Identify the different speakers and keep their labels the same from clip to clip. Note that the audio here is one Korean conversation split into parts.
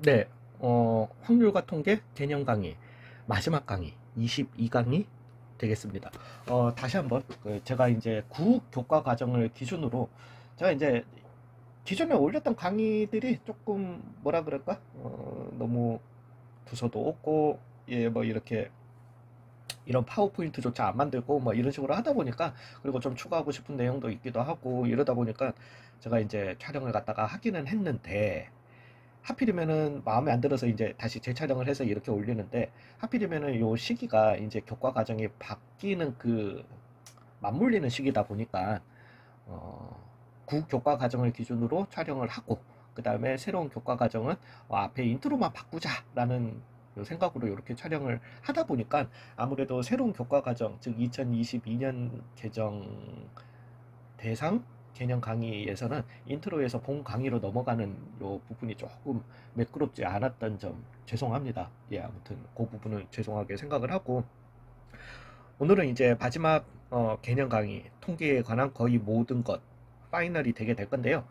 Speaker 1: 네, 확률과 통계 개념 강의 마지막 강의 22강이 되겠습니다. 다시 한번 제가 이제 구교과 과정을 기준으로 제가 이제 기존에 올렸던 강의들이 조금 뭐라 그럴까? 너무 부서도 없고 예, 뭐 이렇게 이런 파워포인트조차 안 만들고 뭐 이런 식으로 하다 보니까, 그리고 좀 추가하고 싶은 내용도 있기도 하고 이러다 보니까 제가 이제 촬영을 갖다가 하기는 했는데, 하필이면은 마음에 안 들어서 이제 다시 재촬영을 해서 이렇게 올리는데, 하필이면은 요 시기가 이제 교과 과정이 바뀌는 그 맞물리는 시기다 보니까 구교과 과정을 기준으로 촬영을 하고, 그 다음에 새로운 교과 과정은 앞에 인트로만 바꾸자라는 요 생각으로 이렇게 촬영을 하다 보니까, 아무래도 새로운 교과 과정, 즉 2022년 개정 대상 개념 강의에서는 인트로에서 본 강의로 넘어가는 요 부분이 조금 매끄럽지 않았던 점 죄송합니다. 예, 아무튼 그 부분은 죄송하게 생각을 하고, 오늘은 이제 마지막 개념 강의 통계에 관한 거의 모든 것 파이널이 되게 될 건데요.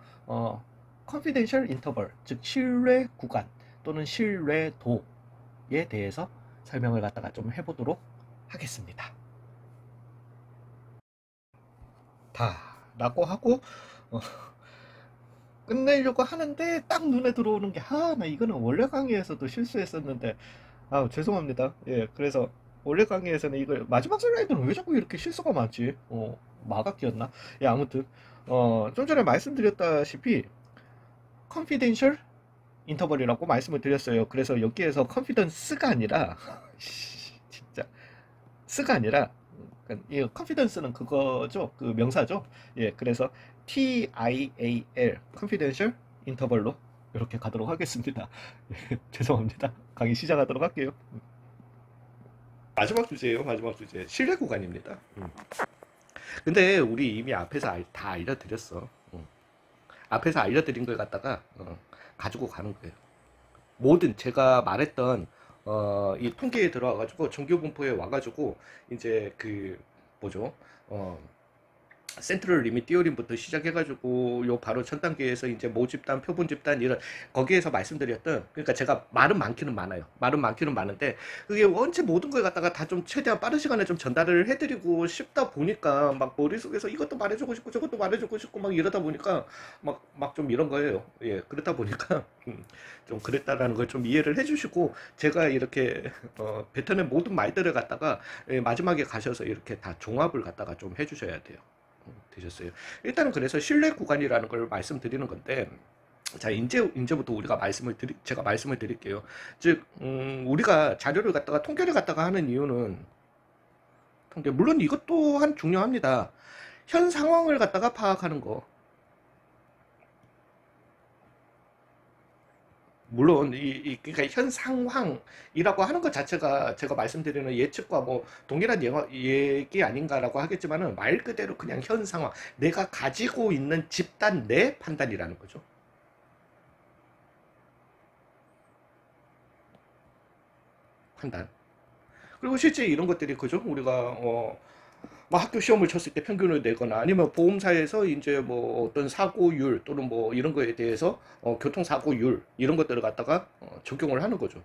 Speaker 1: confidential interval, 즉 신뢰 구간 또는 신뢰도에 대해서 설명을 갖다가 좀 해보도록 하겠습니다. 라고 하고 어, 끝내려고 하는데 딱 눈에 들어오는 게, 나 이거는 원래 강의에서도 실수했었는데, 죄송합니다. 예, 그래서 원래 강의에서는 이걸 마지막 슬라이드는 왜 자꾸 이렇게 실수가 많지? 마각기였나? 예, 아무튼 좀 전에 말씀드렸다시피 confidential 인터벌이라고 말씀을 드렸어요. 그래서 여기에서 confidence가 아니라 진짜 스가 아니라, 이 컨피던스는 그거죠, 그 명사죠. 예, 그래서 TIAL confidential 인터벌로 이렇게 가도록 하겠습니다. 예, 죄송합니다. 강의 시작하도록 할게요. 마지막 주제예요. 마지막 주제 신뢰 구간입니다. 근데 우리 이미 앞에서 다 알려드렸어. 앞에서 알려드린 걸 갖다가 가지고 가는 거예요. 모든 제가 말했던 이 통계에 들어와가지고 정규 분포에 와가지고 이제 그 뭐죠? 센트럴 리밋 띠어림부터 시작해가지고 요 바로 첫 단계에서 이제 모집단, 표본 집단 이런 거기에서 말씀드렸던, 그러니까 제가 말은 많기는 많아요. 말은 많기는 많은데 그게 원체 모든 걸 갖다가 다 좀 최대한 빠른 시간에 좀 전달을 해드리고 싶다 보니까 막 머릿속에서 이것도 말해주고 싶고 저것도 말해주고 싶고 막 이러다 보니까 막 좀 이런 거예요. 예, 그렇다 보니까 좀 그랬다라는 걸 좀 이해를 해주시고, 제가 이렇게 뱉어낸 모든 말들을 갖다가 마지막에 가셔서 이렇게 다 종합을 갖다가 좀 해주셔야 돼요. 되셨어요. 일단은 그래서 신뢰 구간이라는 걸 말씀드리는 건데, 자, 이제부터 제가 말씀을 드릴게요. 즉, 우리가 자료를 갖다가 통계를 갖다가 하는 이유는, 물론 이것 또한 중요합니다. 현 상황을 갖다가 파악하는 거. 물론 그러니까 현 상황이라고 하는 것 자체가 제가 말씀드리는 예측과 뭐 동일한 얘기 아닌가라고 하겠지만은, 말 그대로 그냥 현 상황, 내가 가지고 있는 집단 내 판단이라는 거죠. 판단. 그리고 실제 이런 것들이, 그죠? 우리가 뭐 학교 시험을 쳤을 때 평균을 내거나, 아니면 보험사에서 이제 뭐 어떤 사고율 또는 뭐 이런 거에 대해서 교통사고율 이런 것들을 갖다가 적용을 하는 거죠.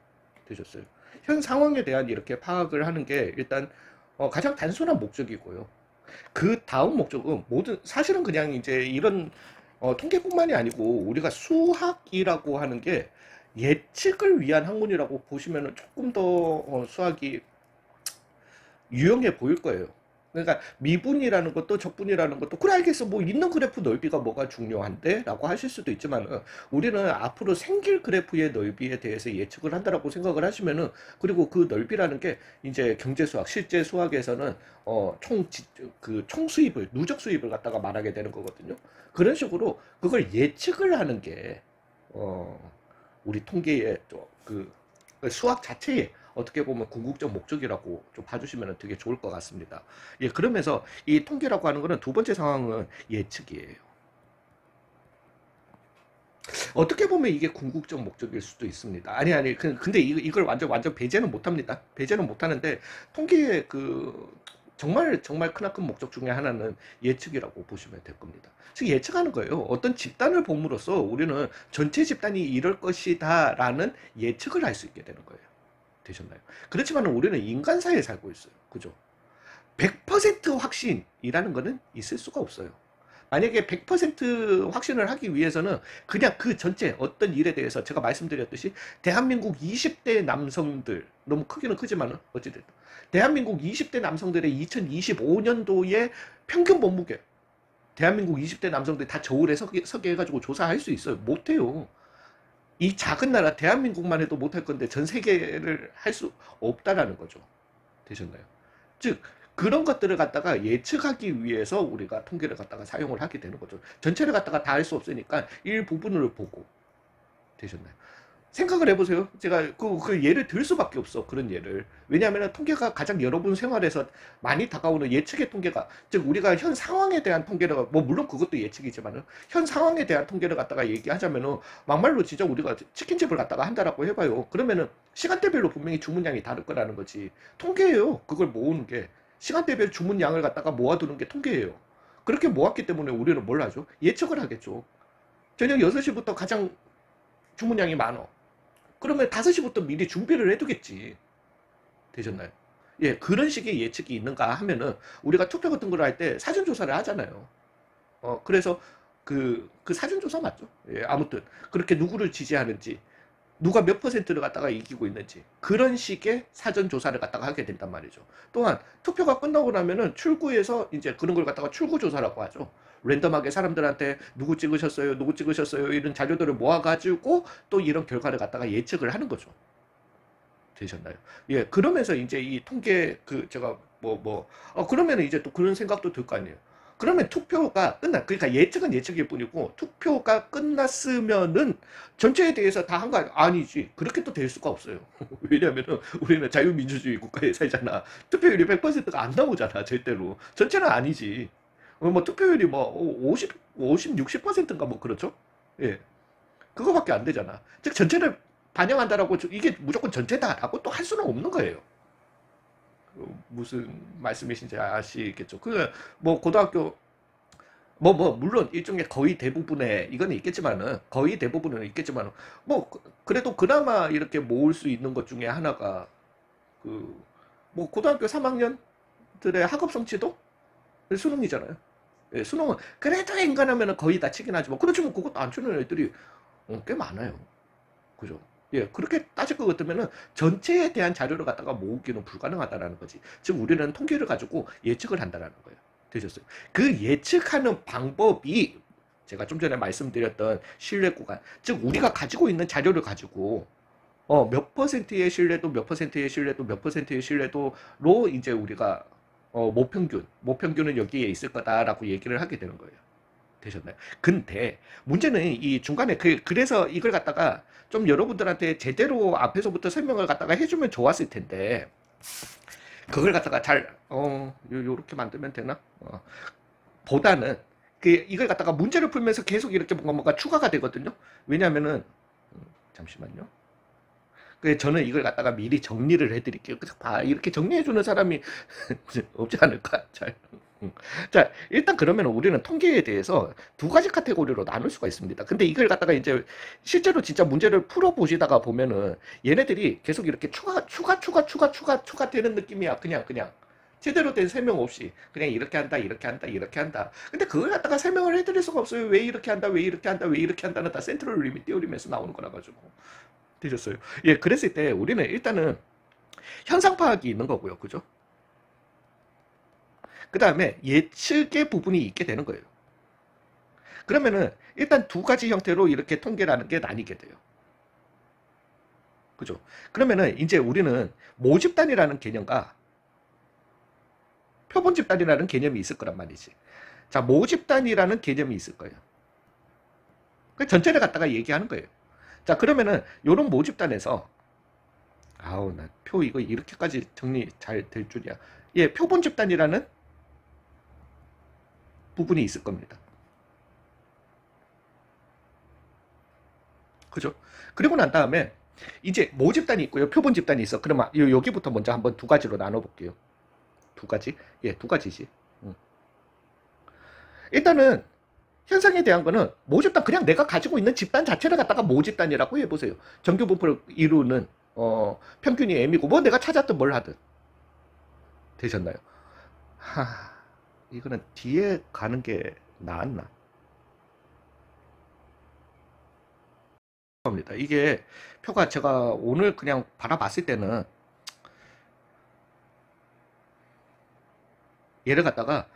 Speaker 1: 되셨어요. 현 상황에 대한 이렇게 파악을 하는 게 일단 가장 단순한 목적이고요. 그 다음 목적은 사실은 그냥 이제 이런 통계뿐만이 아니고 우리가 수학이라고 하는 게 예측을 위한 학문이라고 보시면 조금 더 수학이 유용해 보일 거예요. 그러니까 미분이라는 것도 적분이라는 것도, 그래 알겠어, 뭐 있는 그래프 넓이가 뭐가 중요한데? 라고 하실 수도 있지만, 우리는 앞으로 생길 그래프의 넓이에 대해서 예측을 한다라고 생각을 하시면은, 그리고 그 넓이라는 게 이제 경제수학, 실제 수학에서는 총수입을, 누적 수입을 갖다가 말하게 되는 거거든요. 그런 식으로 그걸 예측을 하는 게 우리 통계의 그 수학 자체의 어떻게 보면 궁극적 목적이라고 좀 봐주시면 되게 좋을 것 같습니다. 예, 그러면서 이 통계라고 하는 거는 두 번째 상황은 예측이에요. 어떻게 보면 이게 궁극적 목적일 수도 있습니다. 아니, 근데 이걸 완전 배제는 못 합니다. 배제는 못 하는데, 통계의 정말 정말 크나큰 목적 중에 하나는 예측이라고 보시면 될 겁니다. 즉 예측하는 거예요. 어떤 집단을 봄으로써 우리는 전체 집단이 이럴 것이다 라는 예측을 할 수 있게 되는 거예요. 되셨나요? 그렇지만 우리는 인간사회에 살고 있어요. 그죠? 100% 확신이라는 거는 있을 수가 없어요. 만약에 100% 확신을 하기 위해서는 그냥 그 전체 어떤 일에 대해서 제가 말씀드렸듯이 대한민국 20대 남성들, 너무 크기는 크지만 어찌됐든 대한민국 20대 남성들의 2025년도의 평균 몸무게, 대한민국 20대 남성들이 다 저울에 서게 해가지고 조사할 수 있어요? 못해요. 이 작은 나라 대한민국만 해도 못할 건데 전 세계를 할 수 없다라는 거죠. 되셨나요? 즉 그런 것들을 갖다가 예측하기 위해서 우리가 통계를 갖다가 사용을 하게 되는 거죠. 전체를 갖다가 다 할 수 없으니까 일부분을 보고. 되셨나요? 생각을 해보세요. 제가 그 예를 들 수밖에 없어. 그런 예를. 왜냐하면 통계가 가장 여러분 생활에서 많이 다가오는 예측의 통계가, 즉 우리가 현 상황에 대한 통계를, 뭐 물론 그것도 예측이지만은 현 상황에 대한 통계를 갖다가 얘기하자면은 막말로 진짜 우리가 치킨집을 갖다가 한다라고 해봐요. 그러면은 시간대별로 분명히 주문량이 다를 거라는 거지. 통계예요. 그걸 모으는 게. 시간대별 주문량을 갖다가 모아두는 게 통계예요. 그렇게 모았기 때문에 우리는 뭘 하죠? 예측을 하겠죠. 저녁 6시부터 가장 주문량이 많어. 그러면 5시부터 미리 준비를 해두겠지. 되셨나요? 예, 그런 식의 예측이 있는가 하면은 우리가 투표 같은 걸 할 때 사전조사를 하잖아요. 그래서 그 사전조사 맞죠? 예, 아무튼 그렇게 누구를 지지하는지, 누가 몇 퍼센트를 갖다가 이기고 있는지, 그런 식의 사전조사를 갖다가 하게 된단 말이죠. 또한 투표가 끝나고 나면은 출구에서 이제 그런 걸 갖다가 출구조사라고 하죠. 랜덤하게 사람들한테 누구 찍으셨어요, 누구 찍으셨어요, 이런 자료들을 모아가지고 또 이런 결과를 갖다가 예측을 하는 거죠. 되셨나요? 예, 그러면서 이제 이 통계, 제가 그러면 이제 또 그런 생각도 들 거 아니에요. 그러면 투표가 그러니까 예측은 예측일 뿐이고, 투표가 끝났으면은 전체에 대해서 다 한 거 아니지. 그렇게 또 될 수가 없어요. 왜냐면은 우리는 자유민주주의 국가에 살잖아. 투표율이 100%가 안 나오잖아, 절대로. 전체는 아니지. 뭐 투표율이 뭐 50, 60%인가 뭐 그렇죠? 예. 그거밖에 안 되잖아. 즉 전체를 반영한다라고 이게 무조건 전체다라고 또 할 수는 없는 거예요. 무슨 말씀이신지 아시겠죠? 뭐 고등학교 물론 일종의 거의 대부분의 이거는 있겠지만은, 거의 대부분은 있겠지만은, 뭐 그래도 그나마 이렇게 모을 수 있는 것 중에 하나가 뭐 고등학교 3학년들의 학업 성취도 수능이잖아요. 예, 수능은 그래도 인간하면 거의 다 치긴 하지만, 그렇지만 그것도 안 치는 애들이 꽤 많아요. 그죠? 예, 그렇게 따질 것 같으면은 전체에 대한 자료를 갖다가 모으기는 불가능하다라는 거지. 즉 우리는 통계를 가지고 예측을 한다라는 거예요. 되셨어요? 그 예측하는 방법이 제가 좀 전에 말씀드렸던 신뢰 구간, 즉 우리가 가지고 있는 자료를 가지고 몇 퍼센트의 신뢰도, 몇 퍼센트의 신뢰도, 몇 퍼센트의 신뢰도로 이제 우리가 모평균은 여기에 있을 거다라고 얘기를 하게 되는 거예요. 되셨나요? 근데 문제는 이 중간에 그래서 이걸 갖다가 좀 여러분들한테 제대로 앞에서부터 설명을 갖다가 해주면 좋았을 텐데, 그걸 갖다가 요렇게 만들면 되나? 보다는 이걸 갖다가 문제를 풀면서 계속 이렇게 뭔가 추가가 되거든요. 왜냐면은 잠시만요. 저는 이걸 갖다가 미리 정리를 해드릴게요. 이렇게 정리해주는 사람이 없지 않을까? 자, 일단 그러면 우리는 통계에 대해서 두 가지 카테고리로 나눌 수가 있습니다. 근데 이걸 갖다가 이제 실제로 진짜 문제를 풀어보시다가 보면은 얘네들이 계속 이렇게 추가 되는 느낌이야. 그냥. 제대로 된 설명 없이 그냥 이렇게 한다, 이렇게 한다, 이렇게 한다. 근데 그걸 갖다가 설명을 해드릴 수가 없어요. 왜 이렇게 한다, 왜 이렇게 한다, 왜 이렇게 한다는 다 센트럴 리밋 띄어리면서 나오는 거라 가지고. 되셨어요? 예, 그랬을 때 우리는 일단은 현상 파악이 있는 거고요. 그죠? 그 다음에 예측의 부분이 있게 되는 거예요. 그러면은 일단 두 가지 형태로 이렇게 통계라는 게 나뉘게 돼요. 그죠? 그러면은 이제 우리는 모집단이라는 개념과 표본집단이라는 개념이 있을 거란 말이지. 자, 모집단이라는 개념이 있을 거예요. 전체를 갖다가 얘기하는 거예요. 자, 그러면은 요런 모집단에서 나 표 이거 이렇게까지 정리 잘 될 줄이야. 예, 표본집단이라는 부분이 있을 겁니다. 그죠? 그리고 난 다음에 이제 모집단이 있고요, 표본집단이 있어. 그러면 여기부터 먼저 한번 두 가지로 나눠볼게요. 두 가지? 예, 두 가지지. 일단은 현상에 대한 거는 모집단 그냥 내가 가지고 있는 집단 자체를 갖다가 모집단이라고 해보세요. 정규 분포를 이루는 평균이 m이고 뭐 내가 찾았든 뭘 하든 되셨나요? 하, 이거는 뒤에 가는 게 나았나? 겁니다. 이게 표가 제가 오늘 그냥 바라봤을 때는 얘를 갖다가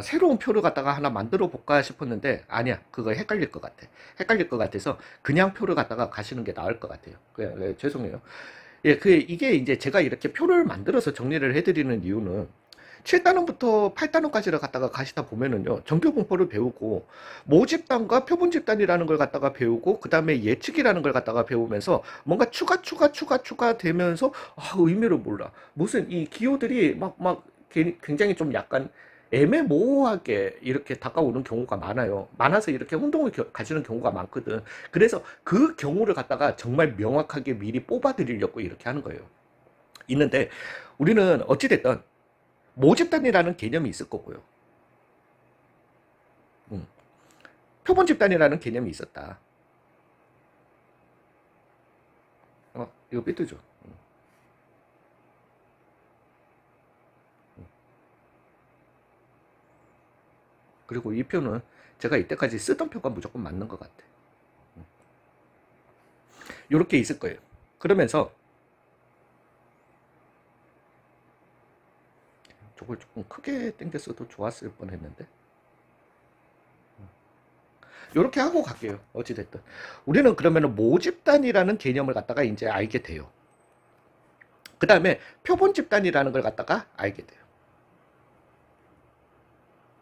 Speaker 1: 새로운 표를 갖다가 하나 만들어 볼까 싶었는데 아니야, 그거 헷갈릴 것 같아. 헷갈릴 것 같아서 그냥 표를 갖다가 가시는 게 나을 것 같아요. 죄송해요. 예, 이게 이제 제가 이렇게 표를 만들어서 정리를 해드리는 이유는 7단원부터 8단원까지를 갖다가 가시다 보면은요, 정규분포를 배우고, 모집단과 표본집단이라는 걸 갖다가 배우고, 그 다음에 예측이라는 걸 갖다가 배우면서, 뭔가 추가 되면서, 의미를 몰라. 무슨 이 기호들이 굉장히 좀 약간 애매모호하게 이렇게 다가오는 경우가 많아요. 많아서 이렇게 혼동을 가지는 경우가 많거든. 그래서 그 경우를 갖다가 정말 명확하게 미리 뽑아 드리려고 이렇게 하는 거예요. 있는데, 우리는 어찌됐든, 모집단이라는 개념이 있을 거고요. 표본 집단이라는 개념이 있었다. 이거 삐뚤죠. 그리고 이 표는 제가 이때까지 쓰던 표가 무조건 맞는 것 같아. 이렇게 있을 거예요. 그러면서 저걸 조금 크게 당겼어도 좋았을 뻔했는데 이렇게 하고 갈게요. 어찌됐든 우리는 그러면 모집단이라는 개념을 갖다가 이제 알게 돼요. 그 다음에 표본 집단이라는 걸 갖다가 알게 돼요.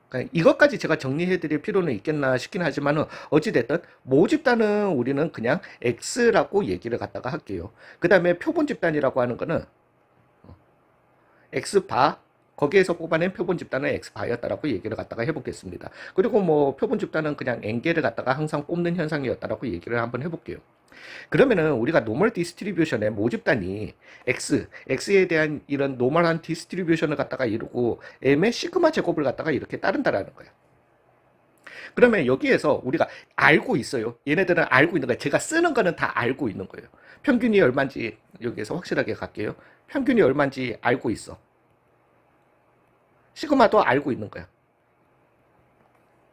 Speaker 1: 그러니까 이것까지 제가 정리해 드릴 필요는 있겠나 싶긴 하지만은 어찌됐든 모집단은 우리는 그냥 X라고 얘기를 갖다가 할게요. 그 다음에 표본 집단이라고 하는 거는 X바, 거기에서 뽑아낸 표본 집단은 X바였다라고 얘기를 갖다가 해보겠습니다. 그리고 뭐 표본 집단은 그냥 N개를 갖다가 항상 뽑는 현상이었다라고 얘기를 한번 해볼게요. 그러면은 우리가 노멀 디스트리뷰션의 모집단이 X에 대한 이런 노멀한 디스트리뷰션을 갖다가 이루고 M의 시그마 제곱을 갖다가 이렇게 따른다라는 거예요. 그러면 여기에서 우리가 알고 있어요. 얘네들은 알고 있는 거예요. 제가 쓰는 거는 다 알고 있는 거예요. 평균이 얼마인지 여기에서 확실하게 갈게요. 평균이 얼마인지 알고 있어. 시그마도 알고 있는 거야.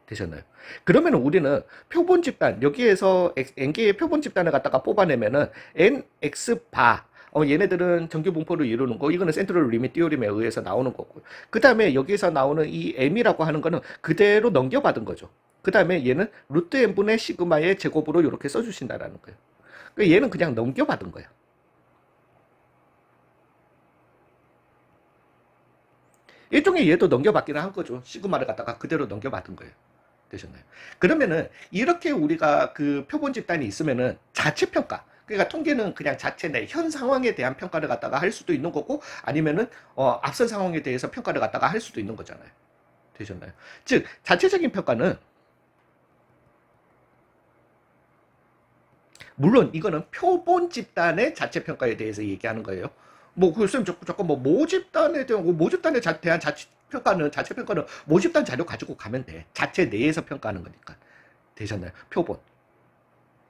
Speaker 1: 되셨나요? 그러면 우리는 표본 집단, 여기에서 N개의 표본 집단을 갖다가 뽑아내면은 NX바, 얘네들은 정규 분포를 이루는 거, 이거는 센트럴 리밋 띠오림에 의해서 나오는 거고. 그 다음에 여기서 나오는 이 M이라고 하는 거는 그대로 넘겨받은 거죠. 그 다음에 얘는 루트 N분의 시그마의 제곱으로 이렇게 써주신다라는 거예요. 그러니까 얘는 그냥 넘겨받은 거야. 일종의 얘도 넘겨받기는 한 거죠. 시그마를 갖다가 그대로 넘겨받은 거예요. 되셨나요? 그러면은 이렇게 우리가 그 표본 집단이 있으면은 자체 평가, 그러니까 통계는 그냥 자체 내 현 상황에 대한 평가를 갖다가 할 수도 있는 거고 아니면은 앞선 상황에 대해서 평가를 갖다가 할 수도 있는 거잖아요. 되셨나요? 즉 자체적인 평가는 물론 이거는 표본 집단의 자체 평가에 대해서 얘기하는 거예요. 뭐 글쎄 조금 뭐 모집단에 대한 모집단에 대한 자체 평가는 모집단 자료 가지고 가면 돼. 자체 내에서 평가하는 거니까. 되셨나요?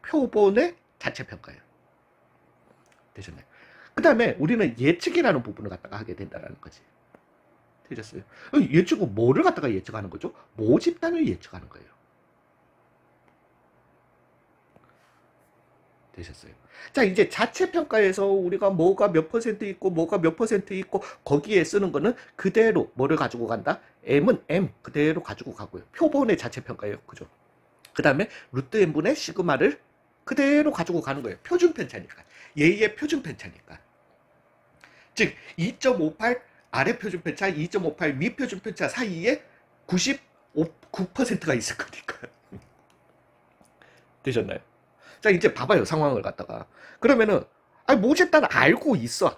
Speaker 1: 표본의 자체 평가예요. 되셨나요? 그 다음에 우리는 예측이라는 부분을 갖다가 하게 된다는 거지. 되셨어요? 예측은 뭐를 갖다가 예측하는 거죠? 모집단을 예측하는 거예요. 되셨어요. 자, 이제 자체 평가에서 우리가 뭐가 몇 퍼센트 있고 뭐가 몇 퍼센트 있고 거기에 쓰는 거는 그대로 뭐를 가지고 간다? M은 M 그대로 가지고 가고요. 표본의 자체 평가예요. 그죠? 그 다음에 루트 N분의 시그마를 그대로 가지고 가는 거예요. 표준 편차니까. 얘의 표준 편차니까. 즉 2.58 아래 표준 편차, 2.58 위 표준 편차 사이에 9%가 있을 거니까. 되셨나요? 자, 이제 봐봐요, 상황을 갖다가. 그러면은, 모집단 알고 있어.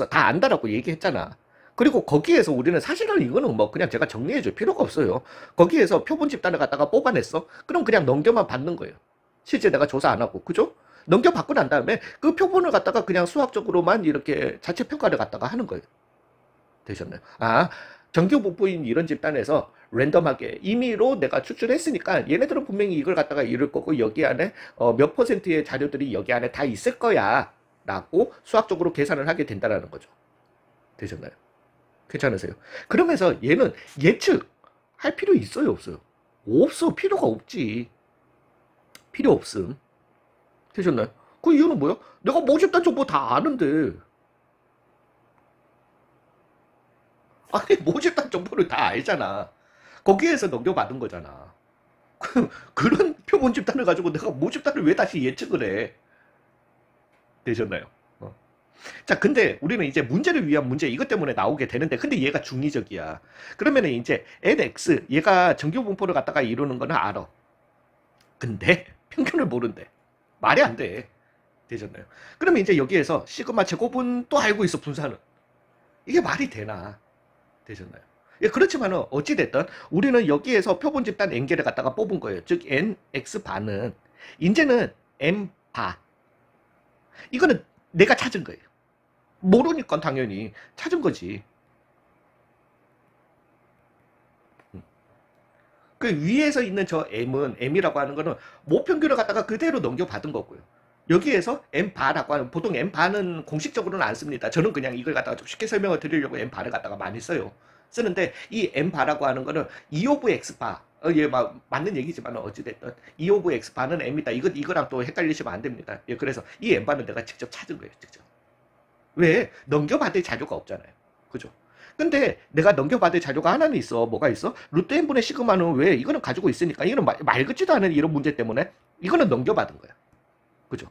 Speaker 1: 다 안다라고 얘기했잖아. 그리고 거기에서 우리는 사실은 이거는 뭐 그냥 제가 정리해줄 필요가 없어요. 거기에서 표본 집단을 갖다가 뽑아냈어. 그럼 그냥 넘겨만 받는 거예요. 실제 내가 조사 안 하고. 그죠? 넘겨받고 난 다음에 그 표본을 갖다가 그냥 수학적으로만 이렇게 자체 평가를 갖다가 하는 거예요. 되셨나요? 정규분포인 이런 집단에서 랜덤하게 임의로 내가 추출했으니까 얘네들은 분명히 이걸 갖다가 이룰 거고 여기 안에 몇 퍼센트의 자료들이 여기 안에 다 있을 거야 라고 수학적으로 계산을 하게 된다는 거죠. 되셨나요? 괜찮으세요? 그러면서 얘는 예측할 필요 있어요, 없어요? 없어. 필요가 없지. 필요 없음. 되셨나요? 그 이유는 뭐야? 내가 모집단 정보 다 아는데. 아니, 모집단 정보를 다 알잖아. 거기에서 넘겨받은 거잖아. 그런 표본 집단을 가지고 내가 모집단을 왜 다시 예측을 해? 되셨나요? 자, 근데 우리는 이제 문제를 위한 문제 이것 때문에 나오게 되는데, 근데 얘가 중의적이야. 그러면은 이제 nx 얘가 정규 분포를 갖다가 이루는 거는 알아. 근데 평균을 모른대. 말이 안 돼. 되셨나요? 그러면 이제 여기에서 시그마 제곱은 또 알고 있어, 분산은. 이게 말이 되나? 되셨나요? 예, 그렇지만은 어찌됐든 우리는 여기에서 표본 집단 n개를 갖다가 뽑은 거예요. 즉 nx 반은 이제는 m 바 이거는 내가 찾은 거예요. 모르니까 당연히 찾은 거지. 그 위에서 있는 저 m은 m이라고 하는 거는 모평균을 갖다가 그대로 넘겨받은 거고요. 여기에서 m 바라고 하는, 보통 m 바는 공식적으로는 안 씁니다. 저는 그냥 이걸 갖다가 좀 쉽게 설명을 드리려고 m 바를 갖다가 많이 써요. 쓰는데 이 m 바라고 하는 거는 2 오브 x 바, 예, 맞는 얘기지만 어찌됐든 2 오브 x 바는 m이다. 이거랑 또 헷갈리시면 안 됩니다. 예, 그래서 이 m 바는 내가 직접 찾은 거예요, 직접. 왜? 넘겨받을 자료가 없잖아요. 그죠? 근데 내가 넘겨받을 자료가 하나는 있어. 뭐가 있어? 루트 n분의 시그마는 왜? 이거는 가지고 있으니까. 이거는 말 같지도 않은 이런 문제 때문에 이거는 넘겨받은 거야. 그죠?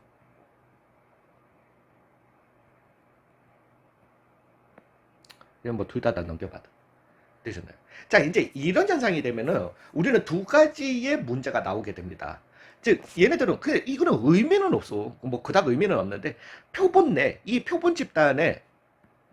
Speaker 1: 이건 뭐 둘 다 넘겨받아. 되셨나요? 자, 이제 이런 현상이 되면은 우리는 두 가지의 문제가 나오게 됩니다. 즉, 얘네들은 이거는 의미는 없어. 뭐 그닥 의미는 없는데 표본 내, 이 표본 집단에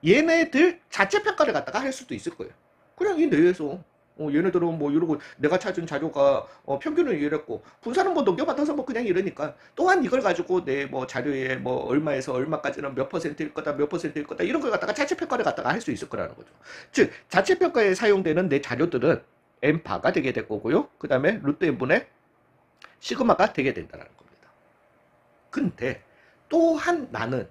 Speaker 1: 얘네들 자체 평가를 갖다가 할 수도 있을 거예요. 그냥 이 내에서 얘네들은 뭐 이러고 내가 찾은 자료가 평균을 이랬고 분산은 뭐 넘겨받아서 뭐 그냥 이러니까 또한 이걸 가지고 내 뭐 자료에 뭐 얼마에서 얼마까지는 몇 퍼센트일 거다 몇 퍼센트일 거다 이런 걸 갖다가 자체 평가를 갖다가 할 수 있을 거라는 거죠. 즉 자체 평가에 사용되는 내 자료들은 n바가 되게 될 거고요. 그 다음에 루트 n분의 시그마가 되게 된다는 겁니다. 근데 또한 나는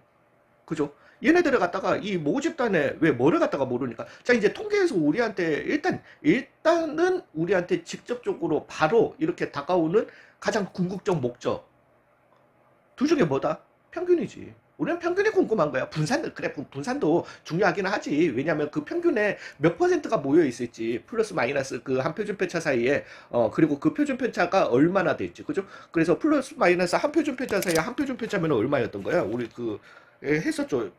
Speaker 1: 그죠? 얘네들을 갖다가 이 모집단에 왜 뭐를 갖다가 모르니까 자 이제 통계에서 우리한테 일단은 우리한테 직접적으로 바로 이렇게 다가오는 가장 궁극적 목적 둘 중에 뭐다? 평균이지. 우리는 평균이 궁금한 거야. 분산, 그래, 분산도 중요하긴 하지. 왜냐하면 그 평균에 몇 퍼센트가 모여 있을지, 플러스 마이너스 그 한 표준 편차 사이에, 그리고 그 표준 편차가 얼마나 될지, 그죠? 그래서 플러스 마이너스 한 표준 편차 사이에 한 표준 편차면 얼마였던 거야? 우리 했었죠.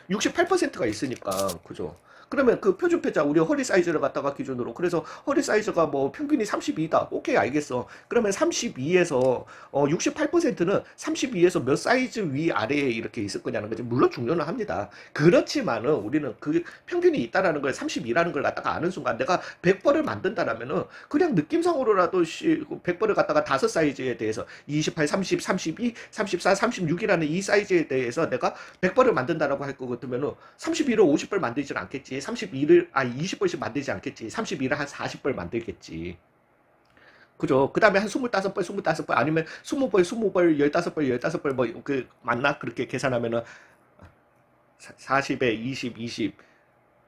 Speaker 1: 68%가 있으니까, 그죠? 그러면 그 표준 편차, 우리 허리 사이즈를 갖다가 기준으로. 그래서 허리 사이즈가 뭐 평균이 32다. 오케이, 알겠어. 그러면 32에서 68%는 32에서 몇 사이즈 위 아래에 이렇게 있을 거냐는 거지. 물론 중요는 합니다. 그렇지만은 우리는 그 평균이 있다라는 걸 32라는 걸 갖다가 아는 순간 내가 100벌을 만든다라면은 그냥 느낌상으로라도 100벌을 갖다가 다섯 사이즈에 대해서 28, 30, 32, 34, 36이라는 이 사이즈에 대해서 내가 100벌을 만든다라고 할 거 같으면은 32를 50벌 만들진 않겠지. 32를 20벌씩 만들지 않겠지. 32를 한 40벌 만들겠지. 그죠? 그 다음에 한 25벌, 25벌, 아니면 20벌, 20벌, 15벌, 15벌, 뭐, 맞나? 그렇게 계산하면은, 40에 20, 20.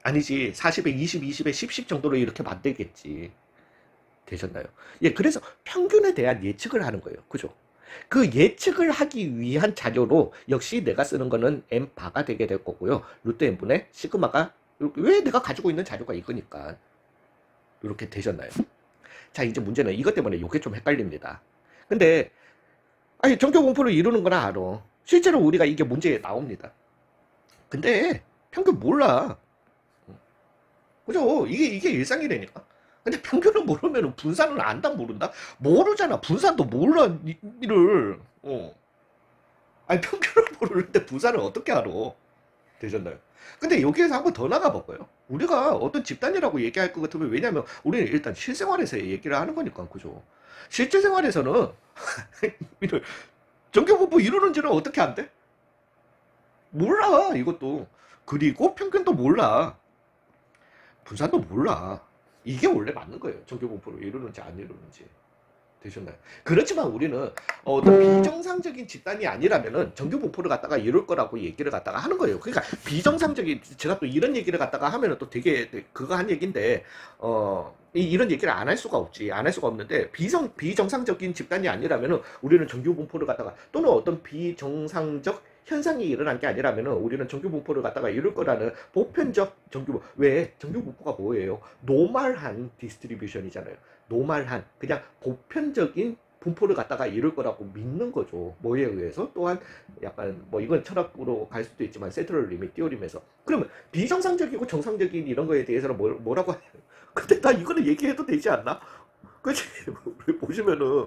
Speaker 1: 아니지. 40에 20, 20에 10, 10 정도로 이렇게 만들겠지. 되셨나요? 예, 그래서 평균에 대한 예측을 하는 거예요. 그죠? 그 예측을 하기 위한 자료로 역시 내가 쓰는 거는 n바가 되게 될 거고요. 루트 n분의 시그마가 왜 내가 가지고 있는 자료가 이거니까 이렇게 되셨나요? 자, 이제 문제는 이것 때문에 이게 좀 헷갈립니다. 근데 아니 정규 공포를 이루는 거나 알아. 실제로 우리가 이게 문제에 나옵니다. 근데 평균 몰라. 그죠? 이게 일상이라니까. 근데 평균을 모르면 분산을 안다 모른다? 모르잖아. 분산도 몰라 이를. 아니 평균을 모르는데 분산을 어떻게 알아? 되셨나요? 근데 여기에서 한번 더 나가볼까요? 우리가 어떤 집단이라고 얘기할 것 같으면 왜냐면 우리는 일단 실생활에서 얘기를 하는 거니까 그죠? 실제 생활에서는 이를 정규분포 이루는지는 어떻게 안 돼? 몰라 이것도. 그리고 평균도 몰라. 분산도 몰라. 이게 원래 맞는 거예요. 정규분포로 이루는지 안 이루는지. 되셨나요? 그렇지만 우리는 어떤 비정상적인 집단이 아니라면은 정규분포를 갖다가 이룰 거라고 얘기를 갖다가 하는 거예요. 그러니까 비정상적인, 제가 또 이런 얘기를 갖다가 하면은 또 되게 그거 한 얘기인데, 이런 얘기를 안 할 수가 없지. 안 할 수가 없는데, 비정상적인 집단이 아니라면은 우리는 정규분포를 갖다가, 또는 어떤 비정상적 현상이 일어난 게 아니라면은 우리는 정규분포를 갖다가 이룰 거라는 보편적 정규분포. 왜? 정규분포가 뭐예요? 노멀한 디스트리뷰션이잖아요. 노멀한, 그냥 보편적인 분포를 갖다가 이룰 거라고 믿는 거죠. 뭐에 의해서? 또한 약간 뭐 이건 철학으로 갈 수도 있지만 센트럴 리밋 티오림에서. 그러면 비정상적이고 정상적인 이런 거에 대해서는 뭐라고 하냐? 근데 나 이거는 얘기해도 되지 않나? 그치? 우리 보시면은,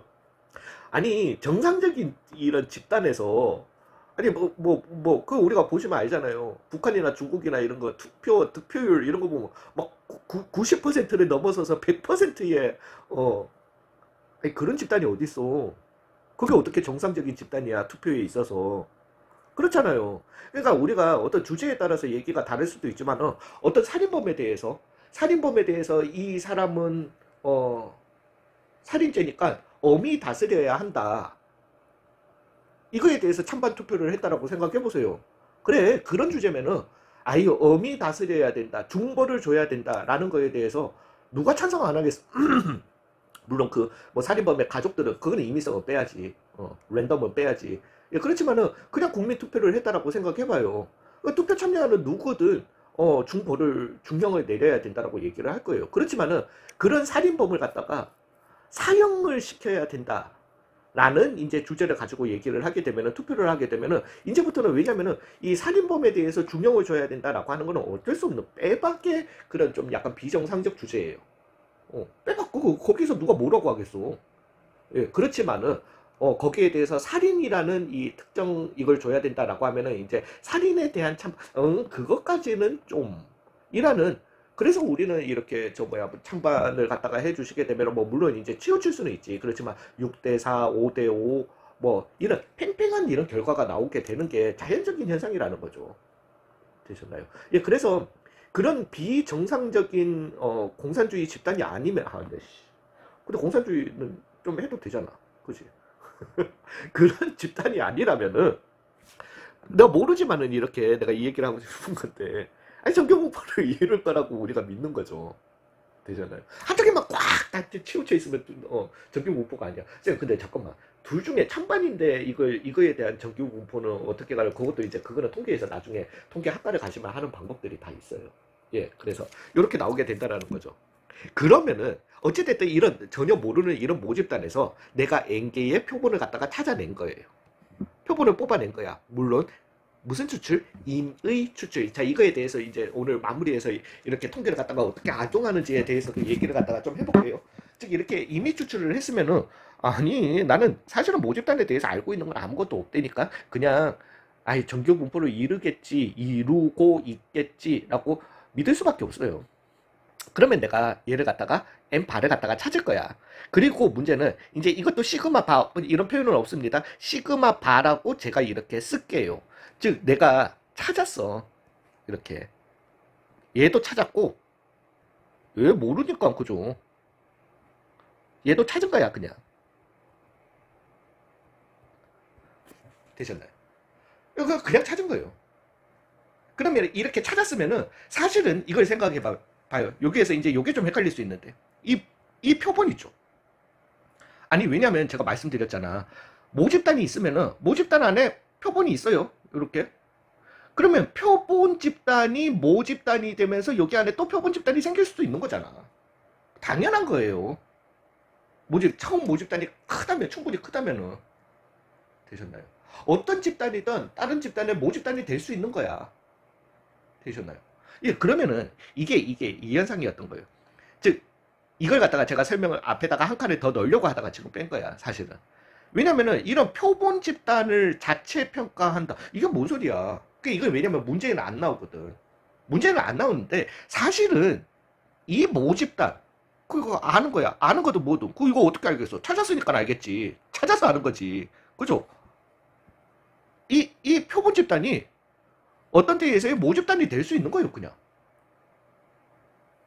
Speaker 1: 아니 정상적인 이런 집단에서, 아니 그 우리가 보시면 알잖아요. 북한이나 중국이나 이런 거 득표율 이런 거 보면 막 90%를 넘어서서 100%의 아니, 그런 집단이 어디 있어? 그게 어떻게 정상적인 집단이야? 투표에 있어서. 그렇잖아요. 그러니까 우리가 어떤 주제에 따라서 얘기가 다를 수도 있지만, 어떤 살인범에 대해서 이 사람은 살인죄니까 엄히 다스려야 한다. 이거에 대해서 찬반 투표를 했다라고 생각해 보세요. 그래, 그런 주제면은 아이 엄히 다스려야 된다, 중벌을 줘야 된다라는 거에 대해서 누가 찬성 안 하겠어? 물론 그 뭐 살인범의 가족들은 그거는 임의성은 빼야지, 랜덤은 빼야지. 예, 그렇지만은 그냥 국민 투표를 했다라고 생각해봐요. 투표 참여하는 누구든 중형을 내려야 된다라고 얘기를 할 거예요. 그렇지만은 그런 살인범을 갖다가 사형을 시켜야 된다. 라는 이제 주제를 가지고 얘기를 하게 되면은, 투표를 하게 되면은, 이제부터는, 왜냐면은 이 살인범에 대해서 중형을 줘야 된다라고 하는 거는 어쩔 수 없는 빼박의 그런 좀 약간 비정상적 주제예요. 빼박, 거기서 누가 뭐라고 하겠어. 예, 그렇지만은 거기에 대해서 살인이라는 이 특정 이걸 줘야 된다라고 하면은 이제 살인에 대한 그것까지는 좀 이라는. 그래서 우리는 이렇게 찬반을 갖다가 해주시게 되면 뭐 물론 이제 치우칠 수는 있지. 그렇지만 6대4, 5대5 뭐 이런 팽팽한 이런 결과가 나오게 되는 게 자연적인 현상이라는 거죠. 되셨나요? 예, 그래서 그런 비정상적인 공산주의 집단이 아니면, 근데 공산주의는 좀 해도 되잖아. 그지? 그런 집단이 아니라면은, 내가 모르지만은 이렇게 내가 이 얘기를 하고 싶은 건데, 아니 정규분포를 이룰 거라고 우리가 믿는 거죠. 되잖아요. 한쪽에만 꽉 다 치우쳐 있으면 정규분포가 아니야. 쌤, 근데 잠깐만, 둘 중에 찬반인데 이거에 대한 정규분포는 어떻게 가요? 그것도 이제 그거는 통계에서 나중에 통계 학과를 가시면 하는 방법들이 다 있어요. 예, 그래서 이렇게 나오게 된다라는 거죠. 그러면은 어찌됐든 이런 전혀 모르는 이런 모집단에서 내가 N개의 표본을 갖다가 찾아낸 거예요. 표본을 뽑아낸 거야. 물론 무슨 추출? 임의 추출. 자, 이거에 대해서 이제 오늘 마무리해서 이렇게 통계를 갖다가 어떻게 악용하는지에 대해서 그 얘기를 갖다가 좀 해볼게요. 즉 이렇게 임의 추출을 했으면은, 아니 나는 사실은 모집단에 대해서 알고 있는 건 아무것도 없다니까 그냥 아예 정규분포를 이루고 있겠지라고 믿을 수밖에 없어요. 그러면 내가 얘를 갖다가 n바를 갖다가 찾을 거야. 그리고 문제는 이제 이것도 시그마 바 이런 표현은 없습니다. 시그마 바라고 제가 이렇게 쓸게요. 즉 내가 찾았어. 이렇게 얘도 찾았고, 얘 모르니까 그죠. 얘도 찾은 거야 그냥. 되셨나요? 그냥 찾은 거예요. 그러면 이렇게 찾았으면은 사실은 이걸 생각해 봐요. 여기에서 이제 요게 좀 헷갈릴 수 있는데 이 표본 있죠. 아니 왜냐면 제가 말씀드렸잖아. 모집단이 있으면은 모집단 안에 표본이 있어요. 이렇게. 그러면 표본 집단이 모집단이 되면서 여기 안에 또 표본 집단이 생길 수도 있는 거잖아. 당연한 거예요. 처음 모집단이 크다면, 충분히 크다면은. 되셨나요? 어떤 집단이든 다른 집단의 모집단이 될 수 있는 거야. 되셨나요? 예, 그러면은 이게 이 현상이었던 거예요. 즉 이걸 갖다가 제가 설명을 앞에다가 한 칸을 더 넣으려고 하다가 지금 뺀 거야, 사실은. 왜냐면은 이런 표본 집단을 자체 평가한다. 이게 뭔 소리야? 이거 왜냐면 문제는 안 나오거든. 문제는 안 나오는데 사실은 이 모집단 그거 아는 거야. 아는 것도 뭐도. 이거 어떻게 알겠어? 찾았으니까 알겠지. 찾아서 아는 거지. 그죠? 이 표본 집단이 어떤 데에서의 모집단이 될 수 있는 거예요, 그냥.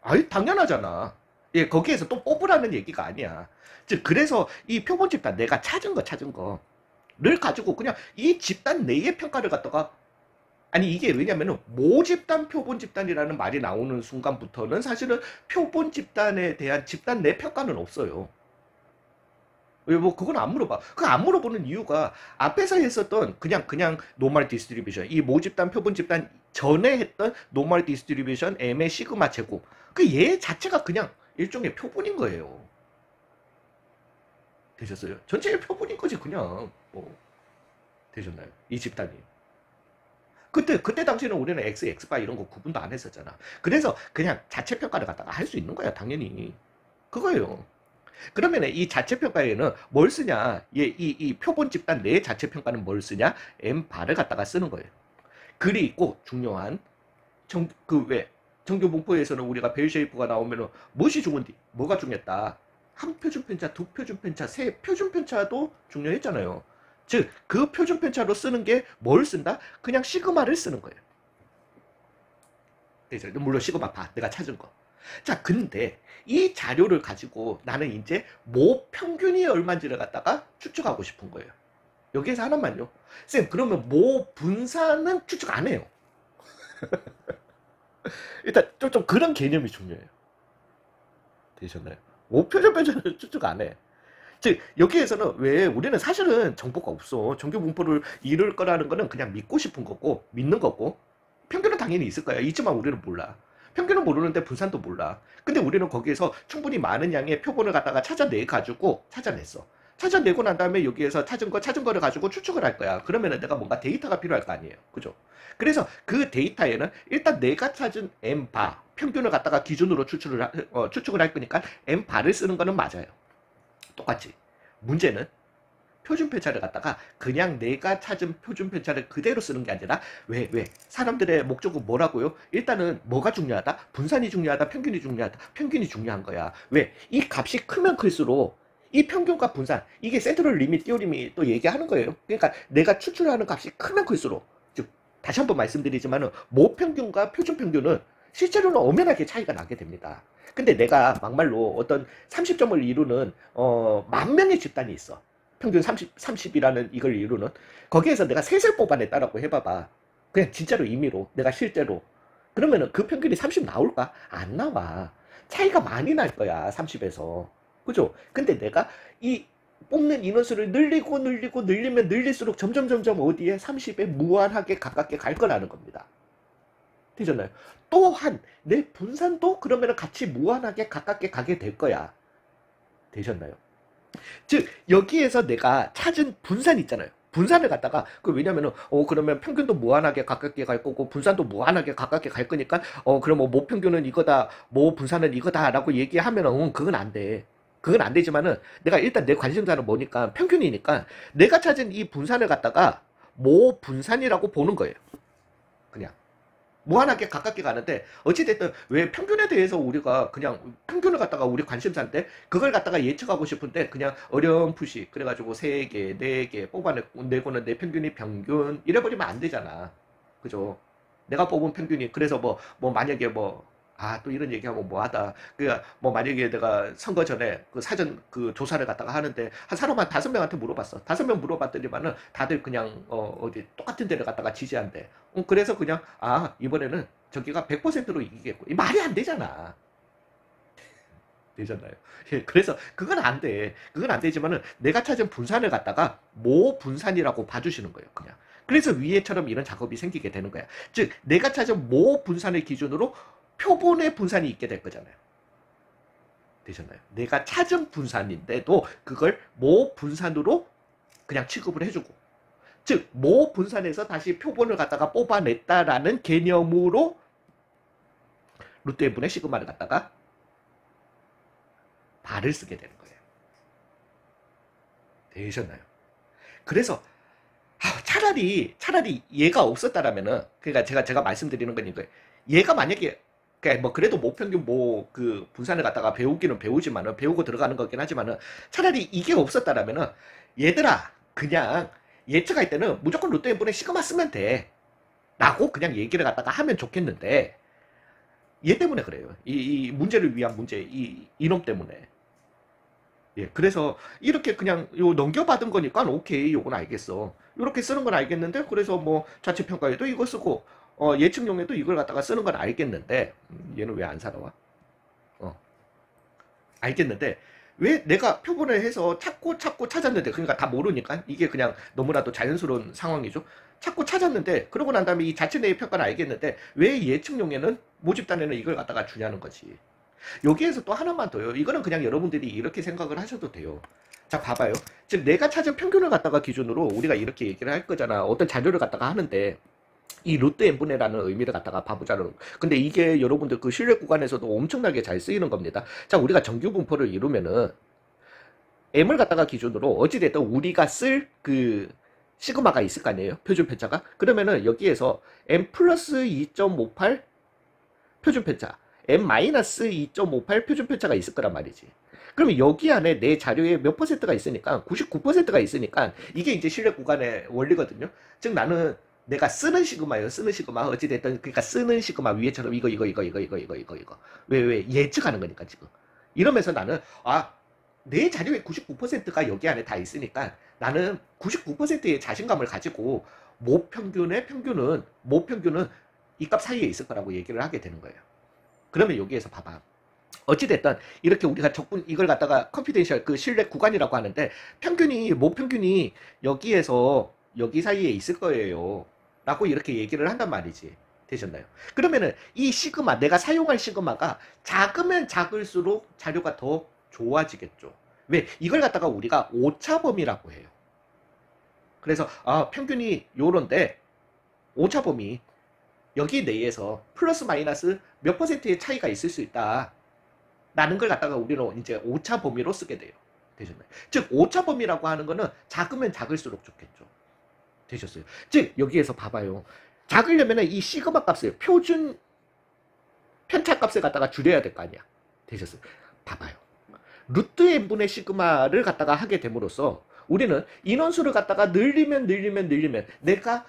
Speaker 1: 아이, 당연하잖아. 예, 거기에서 또 뽑으라는 얘기가 아니야. 즉, 그래서 이 표본 집단, 내가 찾은 거를 가지고 그냥 이 집단 내의 평가를 갖다가, 아니, 이게 왜냐면은 모집단, 표본 집단이라는 말이 나오는 순간부터는 사실은 표본 집단에 대한 집단 내 평가는 없어요. 왜 뭐 그건 안 물어봐. 그 안 물어보는 이유가 앞에서 했었던 그냥 노멀 디스트리뷰션, 이 모집단 표본 집단 전에 했던 노멀 디스트리뷰션 m의 시그마 제곱, 그 얘 자체가 그냥 일종의 표본인 거예요. 되셨어요? 전체의 표본인 거지 그냥. 뭐 되셨나요? 이 집단이. 그때 당시에는 우리는 X, X바 이런 거 구분도 안 했었잖아. 그래서 그냥 자체 평가를 갖다가 할 수 있는 거야, 당연히. 그거예요. 그러면 이 자체 평가에는 뭘 쓰냐? 이 표본 집단 내 자체 평가는 뭘 쓰냐? M 바를 갖다가 쓰는 거예요. 글이 있고 중요한 왜 정규 분포에서는 우리가 벨 쉐이프가 나오면은 무엇이 중요한디? 뭐가 중요했다? 한 표준 편차, 두 표준 편차, 세 표준 편차도 중요했잖아요. 즉, 그 표준 편차로 쓰는 게 뭘 쓴다? 그냥 시그마를 쓰는 거예요. 물론 시그마 바, 내가 찾은 거. 자, 근데 이 자료를 가지고 나는 이제 모 평균이 얼마인지를 갖다가 추측하고 싶은 거예요. 여기에서 하나만요. 쌤, 그러면 모 분산은 추측 안 해요. 일단 좀 그런 개념이 중요해요. 되셨나요? 모 표준 편차는 추측 안 해. 즉, 여기에서는 왜 우리는 사실은 정보가 없어. 정규 분포를 이룰 거라는 거는 그냥 믿고 싶은 거고, 믿는 거고, 평균은 당연히 있을 거야. 있지만 우리는 몰라. 평균은 모르는데 분산도 몰라. 근데 우리는 거기에서 충분히 많은 양의 표본을 갖다가 찾아내가지고 찾아냈어. 찾아내고 난 다음에 여기에서 찾은 거를 가지고 추측을 할 거야. 그러면은 내가 뭔가 데이터가 필요할 거 아니에요. 그죠? 그래서 그 데이터에는 일단 내가 찾은 M바, 평균을 갖다가 기준으로 추측을 할 거니까 M바를 쓰는 거는 맞아요. 똑같지. 문제는 표준 편차를 갖다가 그냥 내가 찾은 표준 편차를 그대로 쓰는 게 아니라 왜 사람들의 목적은 뭐라고요? 일단은 뭐가 중요하다? 분산이 중요하다? 평균이 중요하다? 평균이 중요한 거야. 왜? 이 값이 크면 클수록 이 평균과 분산, 이게 센트럴 리밋 띠오림이 또 얘기하는 거예요. 그러니까 내가 추출하는 값이 크면 클수록, 즉 다시 한번 말씀드리지만은 모평균과 표준 평균은 실제로는 엄연하게 차이가 나게 됩니다. 근데 내가 막말로 어떤 30점을 이루는 10,000명의 집단이 있어. 평균 30이라는 이걸 이루는, 거기에서 내가 셋을 뽑아냈다라고 해봐봐. 그냥 진짜로 임의로 내가 실제로, 그러면은 그 평균이 30 나올까? 안 나와. 차이가 많이 날 거야, 30에서. 그죠? 근데 내가 이 뽑는 인원수를 늘리면 늘릴수록 점점 어디에 30에 무한하게 가깝게 갈 거라는 겁니다. 되잖아요. 또한 내 분산도 그러면 같이 무한하게 가깝게 가게 될 거야. 되셨나요? 즉 여기에서 내가 찾은 분산 있잖아요. 분산을 갖다가 왜냐면은 그러면 평균도 무한하게 가깝게 갈 거고 분산도 무한하게 가깝게 갈 거니까 그럼 모 평균은 이거다, 모 분산은 이거다라고 얘기하면은 그건 안 돼. 그건 안 되지만은 내가 일단 내 관심사는 뭐니까 평균이니까 내가 찾은 이 분산을 갖다가 모 분산이라고 보는 거예요. 그냥. 무한하게 가깝게 가는데 어찌됐든 왜 평균에 대해서 우리가 그냥 평균을 갖다가 우리 관심사인데 그걸 갖다가 예측하고 싶은데 그냥 어렴풋이 그래가지고 3개, 4개 뽑아내고는 내 평균이 평균 이래버리면 안 되잖아. 그죠? 내가 뽑은 평균이 그래서 뭐 만약에 또 이런 얘기하면 뭐하다. 뭐 만약에 내가 선거 전에 그 사전 그 조사를 갖다가 하는데 한 사람 한 5명한테 물어봤어. 5명 물어봤더니만은 다들 그냥 어디 똑같은 데를 갖다가 지지한대. 그래서 그냥 이번에는 저기가 100%로 이기겠고. 이 말이 안 되잖아. 되잖아요. 예, 그래서 그건 안 돼. 그건 안 되지만은 내가 찾은 분산을 갖다가 모 분산이라고 봐주시는 거예요. 그냥. 그래서 위에처럼 이런 작업이 생기게 되는 거야. 즉 내가 찾은 모 분산을 기준으로 표본의 분산이 있게 될 거잖아요. 되셨나요? 내가 찾은 분산인데도 그걸 모 분산으로 그냥 취급을 해주고, 즉 모 분산에서 다시 표본을 갖다가 뽑아냈다라는 개념으로 루트 n분의 시그마를 갖다가 발을 쓰게 되는 거예요. 되셨나요? 그래서 차라리 얘가 없었다라면은, 그러니까 제가 말씀드리는 거니까 얘가 만약에 그러니까 그래도 모평균 그 분산을 갖다가 배우기는 배우지만은 배우고 들어가는 거긴 하지만은 차라리 이게 없었다라면은 얘들아 그냥 예측할 때는 무조건 루트 n분의 시그마 쓰면 돼 라고 그냥 얘기를 갖다가 하면 좋겠는데 얘 때문에 그래요. 이 문제를 위한 문제, 이놈 때문에. 예, 그래서 이렇게 그냥 요 넘겨받은 거니까 오케이, 요건 알겠어. 이렇게 쓰는 건 알겠는데, 그래서 뭐 자체 평가에도 이거 쓰고, 예측용에도 이걸 갖다가 쓰는 건 알겠는데, 얘는 왜 안 살아와? 어, 알겠는데, 왜 내가 표본을 해서 찾고 찾았는데, 그러니까 다 모르니까 이게 그냥 너무나도 자연스러운 상황이죠. 찾고 찾았는데, 그러고 난 다음에 이 자체 내의 평가는 알겠는데, 왜 예측용에는 모집단에는 이걸 갖다가 주냐는 거지. 여기에서 또 하나만 더요. 이거는 그냥 여러분들이 이렇게 생각을 하셔도 돼요. 자, 봐봐요. 즉, 내가 찾은 평균을 갖다가 기준으로 우리가 이렇게 얘기를 할 거잖아. 어떤 자료를 갖다가 하는데, 이 루트 n분의라는 의미를 갖다가 봐보자는. 근데 이게 여러분들 그 신뢰 구간에서도 엄청나게 잘 쓰이는 겁니다. 자, 우리가 정규 분포를 이루면은, m을 갖다가 기준으로 어찌됐든 우리가 쓸 그 시그마가 있을 거 아니에요? 표준 편차가? 그러면은 여기에서 m 플러스 2.58 표준 편차, m-2.58 표준 편차가 있을 거란 말이지. 그러면 여기 안에 내 자료에 몇 퍼센트가 있으니까 99%가 있으니까 이게 이제 신뢰 구간의 원리거든요. 즉 나는 내가 쓰는 시그마예요. 쓰는 시그마 어찌됐든 그러니까 쓰는 시그마 위에처럼 이거 왜 예측하는 거니까 지금 이러면서 나는 내 자료의 99%가 여기 안에 다 있으니까 나는 99%의 자신감을 가지고 모평균은 이 값 사이에 있을 거라고 얘기를 하게 되는 거예요. 그러면 여기에서 봐봐. 어찌됐든 이렇게 우리가 이걸 갖다가 컨피덴셜 그 신뢰 구간이라고 하는데 모평균이 여기에서 여기 사이에 있을 거예요. 라고 이렇게 얘기를 한단 말이지. 되셨나요? 그러면은 이 시그마, 내가 사용할 시그마가 작으면 작을수록 자료가 더 좋아지겠죠. 왜? 이걸 갖다가 우리가 오차범위라고 해요. 그래서 평균이 요런데 오차범위 여기 내에서 플러스 마이너스 몇 퍼센트의 차이가 있을 수 있다. 라는 걸 갖다가 우리는 이제 오차 범위로 쓰게 돼요. 되셨나요? 즉 오차 범위라고 하는 거는 작으면 작을수록 좋겠죠. 되셨어요? 즉 여기에서 봐봐요. 작으려면 이 시그마 값을 표준 편차 값을 갖다가 줄여야 될 거 아니야. 되셨어요? 봐봐요. 루트 n분의 시그마를 갖다가 하게 됨으로써 우리는 인원수를 갖다가 늘리면 내가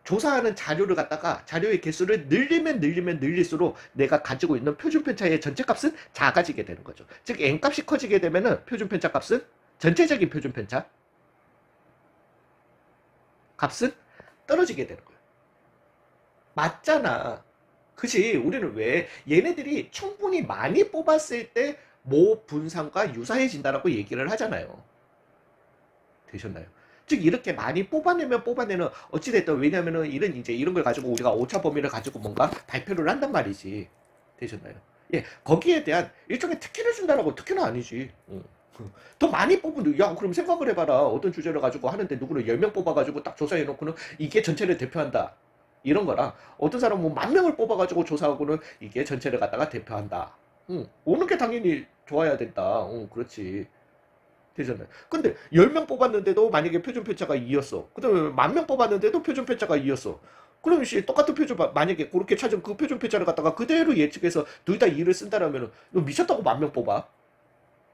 Speaker 1: 조사하는 자료를 갖다가 자료의 개수를 늘릴수록 내가 가지고 있는 표준 편차의 전체 값은 작아지게 되는 거죠. 즉 n 값이 커지게 되면은 표준 편차 값은 전체적인 표준 편차 값은 떨어지게 되는 거예요. 맞잖아. 그치? 우리는 왜 얘네들이 충분히 많이 뽑았을 때 모 분산과 유사해진다라고 얘기를 하잖아요. 되셨나요? 즉 이렇게 많이 뽑아내면 어찌됐든 왜냐면은 이런 걸 가지고 우리가 오차 범위를 가지고 뭔가 발표를 한단 말이지. 되셨나요? 예, 거기에 대한 일종의 특혜를 준다라고 특혜는 아니지. 더 많이 뽑은 야 그럼 생각을 해봐라. 어떤 주제를 가지고 하는데 누구를 10명 뽑아가지고 딱 조사해놓고는 이게 전체를 대표한다. 이런 거랑 어떤 사람은 뭐 10,000명을 뽑아가지고 조사하고는 이게 전체를 갖다가 대표한다. 오는 게 당연히 좋아야 된다. 그렇지. 되잖아요. 근데 10명 뽑았는데도 만약에 표준 편차가 2였어. 그 다음에 10,000명 뽑았는데도 표준 편차가 2였어. 그럼 똑같은 표준, 만약에 그렇게 찾은 그 표준 편차를 갖다가 그대로 예측해서 둘 다 2를 쓴다라면 너 미쳤다고 10,000명 뽑아?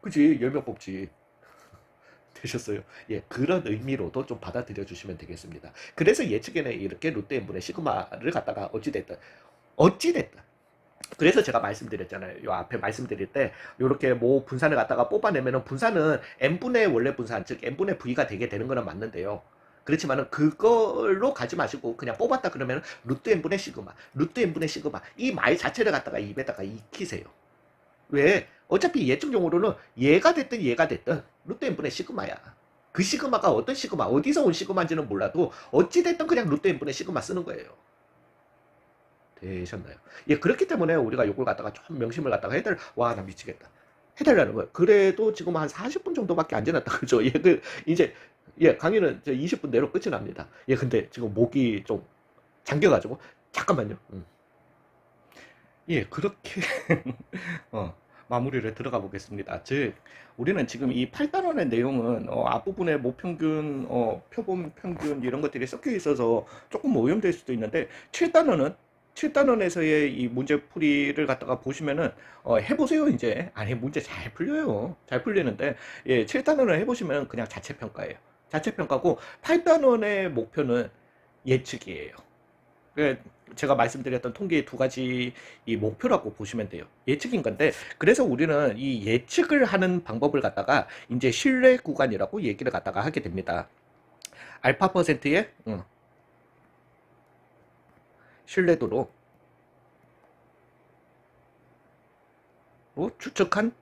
Speaker 1: 그치? 10명 뽑지. 되셨어요? 예, 그런 의미로도 좀 받아들여 주시면 되겠습니다. 그래서 예측에는 이렇게 루트 n분의 시그마를 갖다가 어찌됐든 그래서 제가 말씀드렸잖아요. 요 앞에 말씀드릴 때 요렇게 뭐 분산을 갖다가 뽑아내면은 분산은 n분의 원래 분산 즉 n분의 v가 되게 되는 거는 맞는데요. 그렇지만은 그걸로 가지 마시고 그냥 뽑았다 그러면 루트 n분의 시그마 이 말 자체를 갖다가 입에다가 익히세요. 왜? 어차피 예측용으로는 얘가 됐든 루트 n분의 시그마야. 그 시그마가 어떤 시그마 어디서 온 시그마인지는 몰라도 어찌됐든 그냥 루트 n분의 시그마 쓰는 거예요. 되셨나요? 예, 그렇기 때문에 우리가 요걸 갖다가 좀 명심을 갖다가 와, 나 미치겠다. 해달라는 거예요. 그래도 지금 한 40분 정도밖에 안 지났다. 그죠? 예, 이제, 강의는 20분 내로 끝이 납니다. 예, 근데 지금 목이 좀 잠겨가지고, 잠깐만요. 예, 그렇게, 마무리를 들어가 보겠습니다. 즉, 우리는 지금 이 8단원의 내용은, 앞부분에 모평균, 표본 평균, 이런 것들이 섞여 있어서 조금 오염될 수도 있는데, 7단원에서의 이 문제풀이를 갖다가 보시면은, 해보세요, 이제. 아니, 문제 잘 풀려요. 잘 풀리는데, 예, 7단원을 해보시면 그냥 자체평가예요. 자체평가고, 8단원의 목표는 예측이에요. 제가 말씀드렸던 통계의 두 가지 이 목표라고 보시면 돼요. 예측인 건데, 그래서 우리는 이 예측을 하는 방법을 갖다가 이제 신뢰 구간이라고 얘기를 갖다가 하게 됩니다. 알파 퍼센트의 신뢰도로 추측한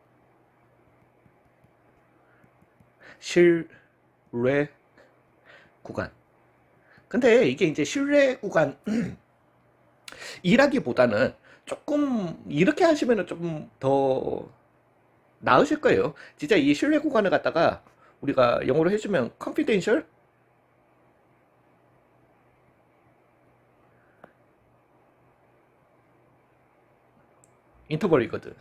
Speaker 1: 신뢰 구간. 근데 이게 이제 신뢰 구간 일하기보다는 조금 이렇게 하시면은 좀 더 나으실 거예요. 진짜 이 신뢰 구간을 갖다가 우리가 영어로 해주면 confidential 인터벌이거든.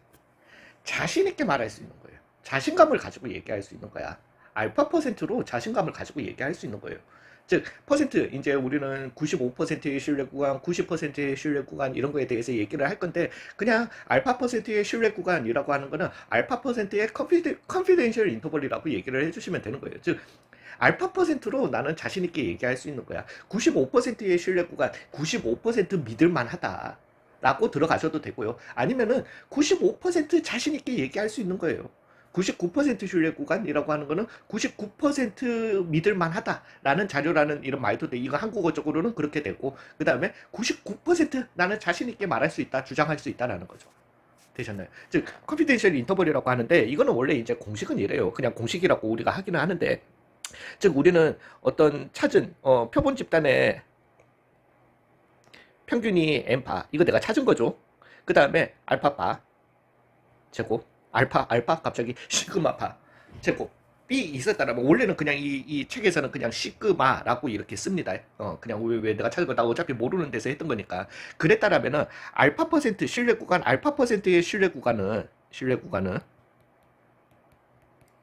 Speaker 1: 자신 있게 말할 수 있는 거예요. 자신감을 가지고 얘기할 수 있는 거야. 알파 퍼센트로 자신감을 가지고 얘기할 수 있는 거예요. 즉 퍼센트, 이제 우리는 95%의 신뢰 구간, 90%의 신뢰 구간 이런 거에 대해서 얘기를 할 건데, 그냥 알파 퍼센트의 신뢰 구간이라고 하는 거는 알파 퍼센트의 컨피덴셜 인터벌이라고 얘기를 해주시면 되는 거예요. 즉 알파 퍼센트로 나는 자신 있게 얘기할 수 있는 거야. 95%의 신뢰 구간, 95% 믿을만 하다 라고 들어가셔도 되고요. 아니면은 95% 자신 있게 얘기할 수 있는 거예요. 99% 신뢰 구간이라고 하는 거는 99% 믿을만 하다라는 자료라는 이런 말도 돼. 이거 한국어적으로는 그렇게 되고, 그 다음에 99% 나는 자신 있게 말할 수 있다, 주장할 수 있다라는 거죠. 되셨나요? 즉 컨피덴셜 인터벌이라고 하는데, 이거는 원래 이제 공식은 이래요. 그냥 공식이라고 우리가 하기는 하는데, 즉 우리는 어떤 찾은 표본 집단의 평균이 n파, 이거 내가 찾은 거죠. 그 다음에 알파파 제곱, 알파 갑자기 시그마파 제곱이 있었다라면, 원래는 그냥 이 책에서는 그냥 시그마라고 이렇게 씁니다. 그냥 왜 내가 찾은 거 나 어차피 모르는 데서 했던 거니까. 그랬다라면은 알파 퍼센트 신뢰 구간, 알파 퍼센트의 신뢰 구간은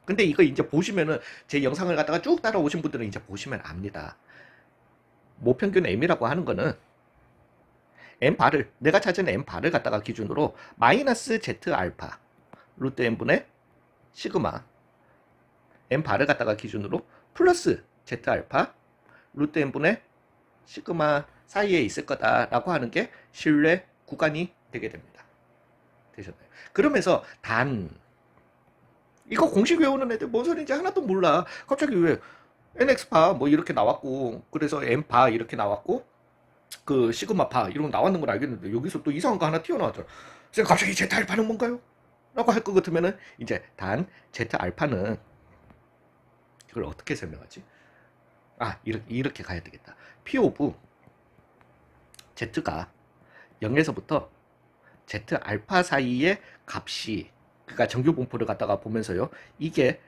Speaker 1: 근데 이거 이제 보시면은, 제 영상을 갖다가 쭉 따라오신 분들은 이제 보시면 압니다. 모평균 m이라고 하는 거는 n바를, 내가 찾은 n바를 갖다가 기준으로 마이너스 z 알파 루트 n분의 시그마 n바를 갖다가 기준으로 플러스 z 알파 루트 n분의 시그마 사이에 있을 거다라고 하는 게 신뢰 구간이 되게 됩니다. 되셨나요? 그러면서 단, 이거 공식 외우는 애들 뭔 소리인지 하나도 몰라. 갑자기 왜 nx파 뭐 이렇게 나왔고, 그래서 n바 이렇게 나왔고, 그 시그마파 이런 거 나왔는 걸 알겠는데, 여기서 또 이상한 거 하나 튀어나왔잖아. 그래서 갑자기 제타 알파는 뭔가요? 라고 할 것 같으면은, 이제 단 제타 알파는 이걸 어떻게 설명하지? 이렇게 가야 되겠다. P 오브 Z가 0에서부터 Z 알파 사이의 값이, 그러니까 정규 분포를 갖다가 보면서요, 이게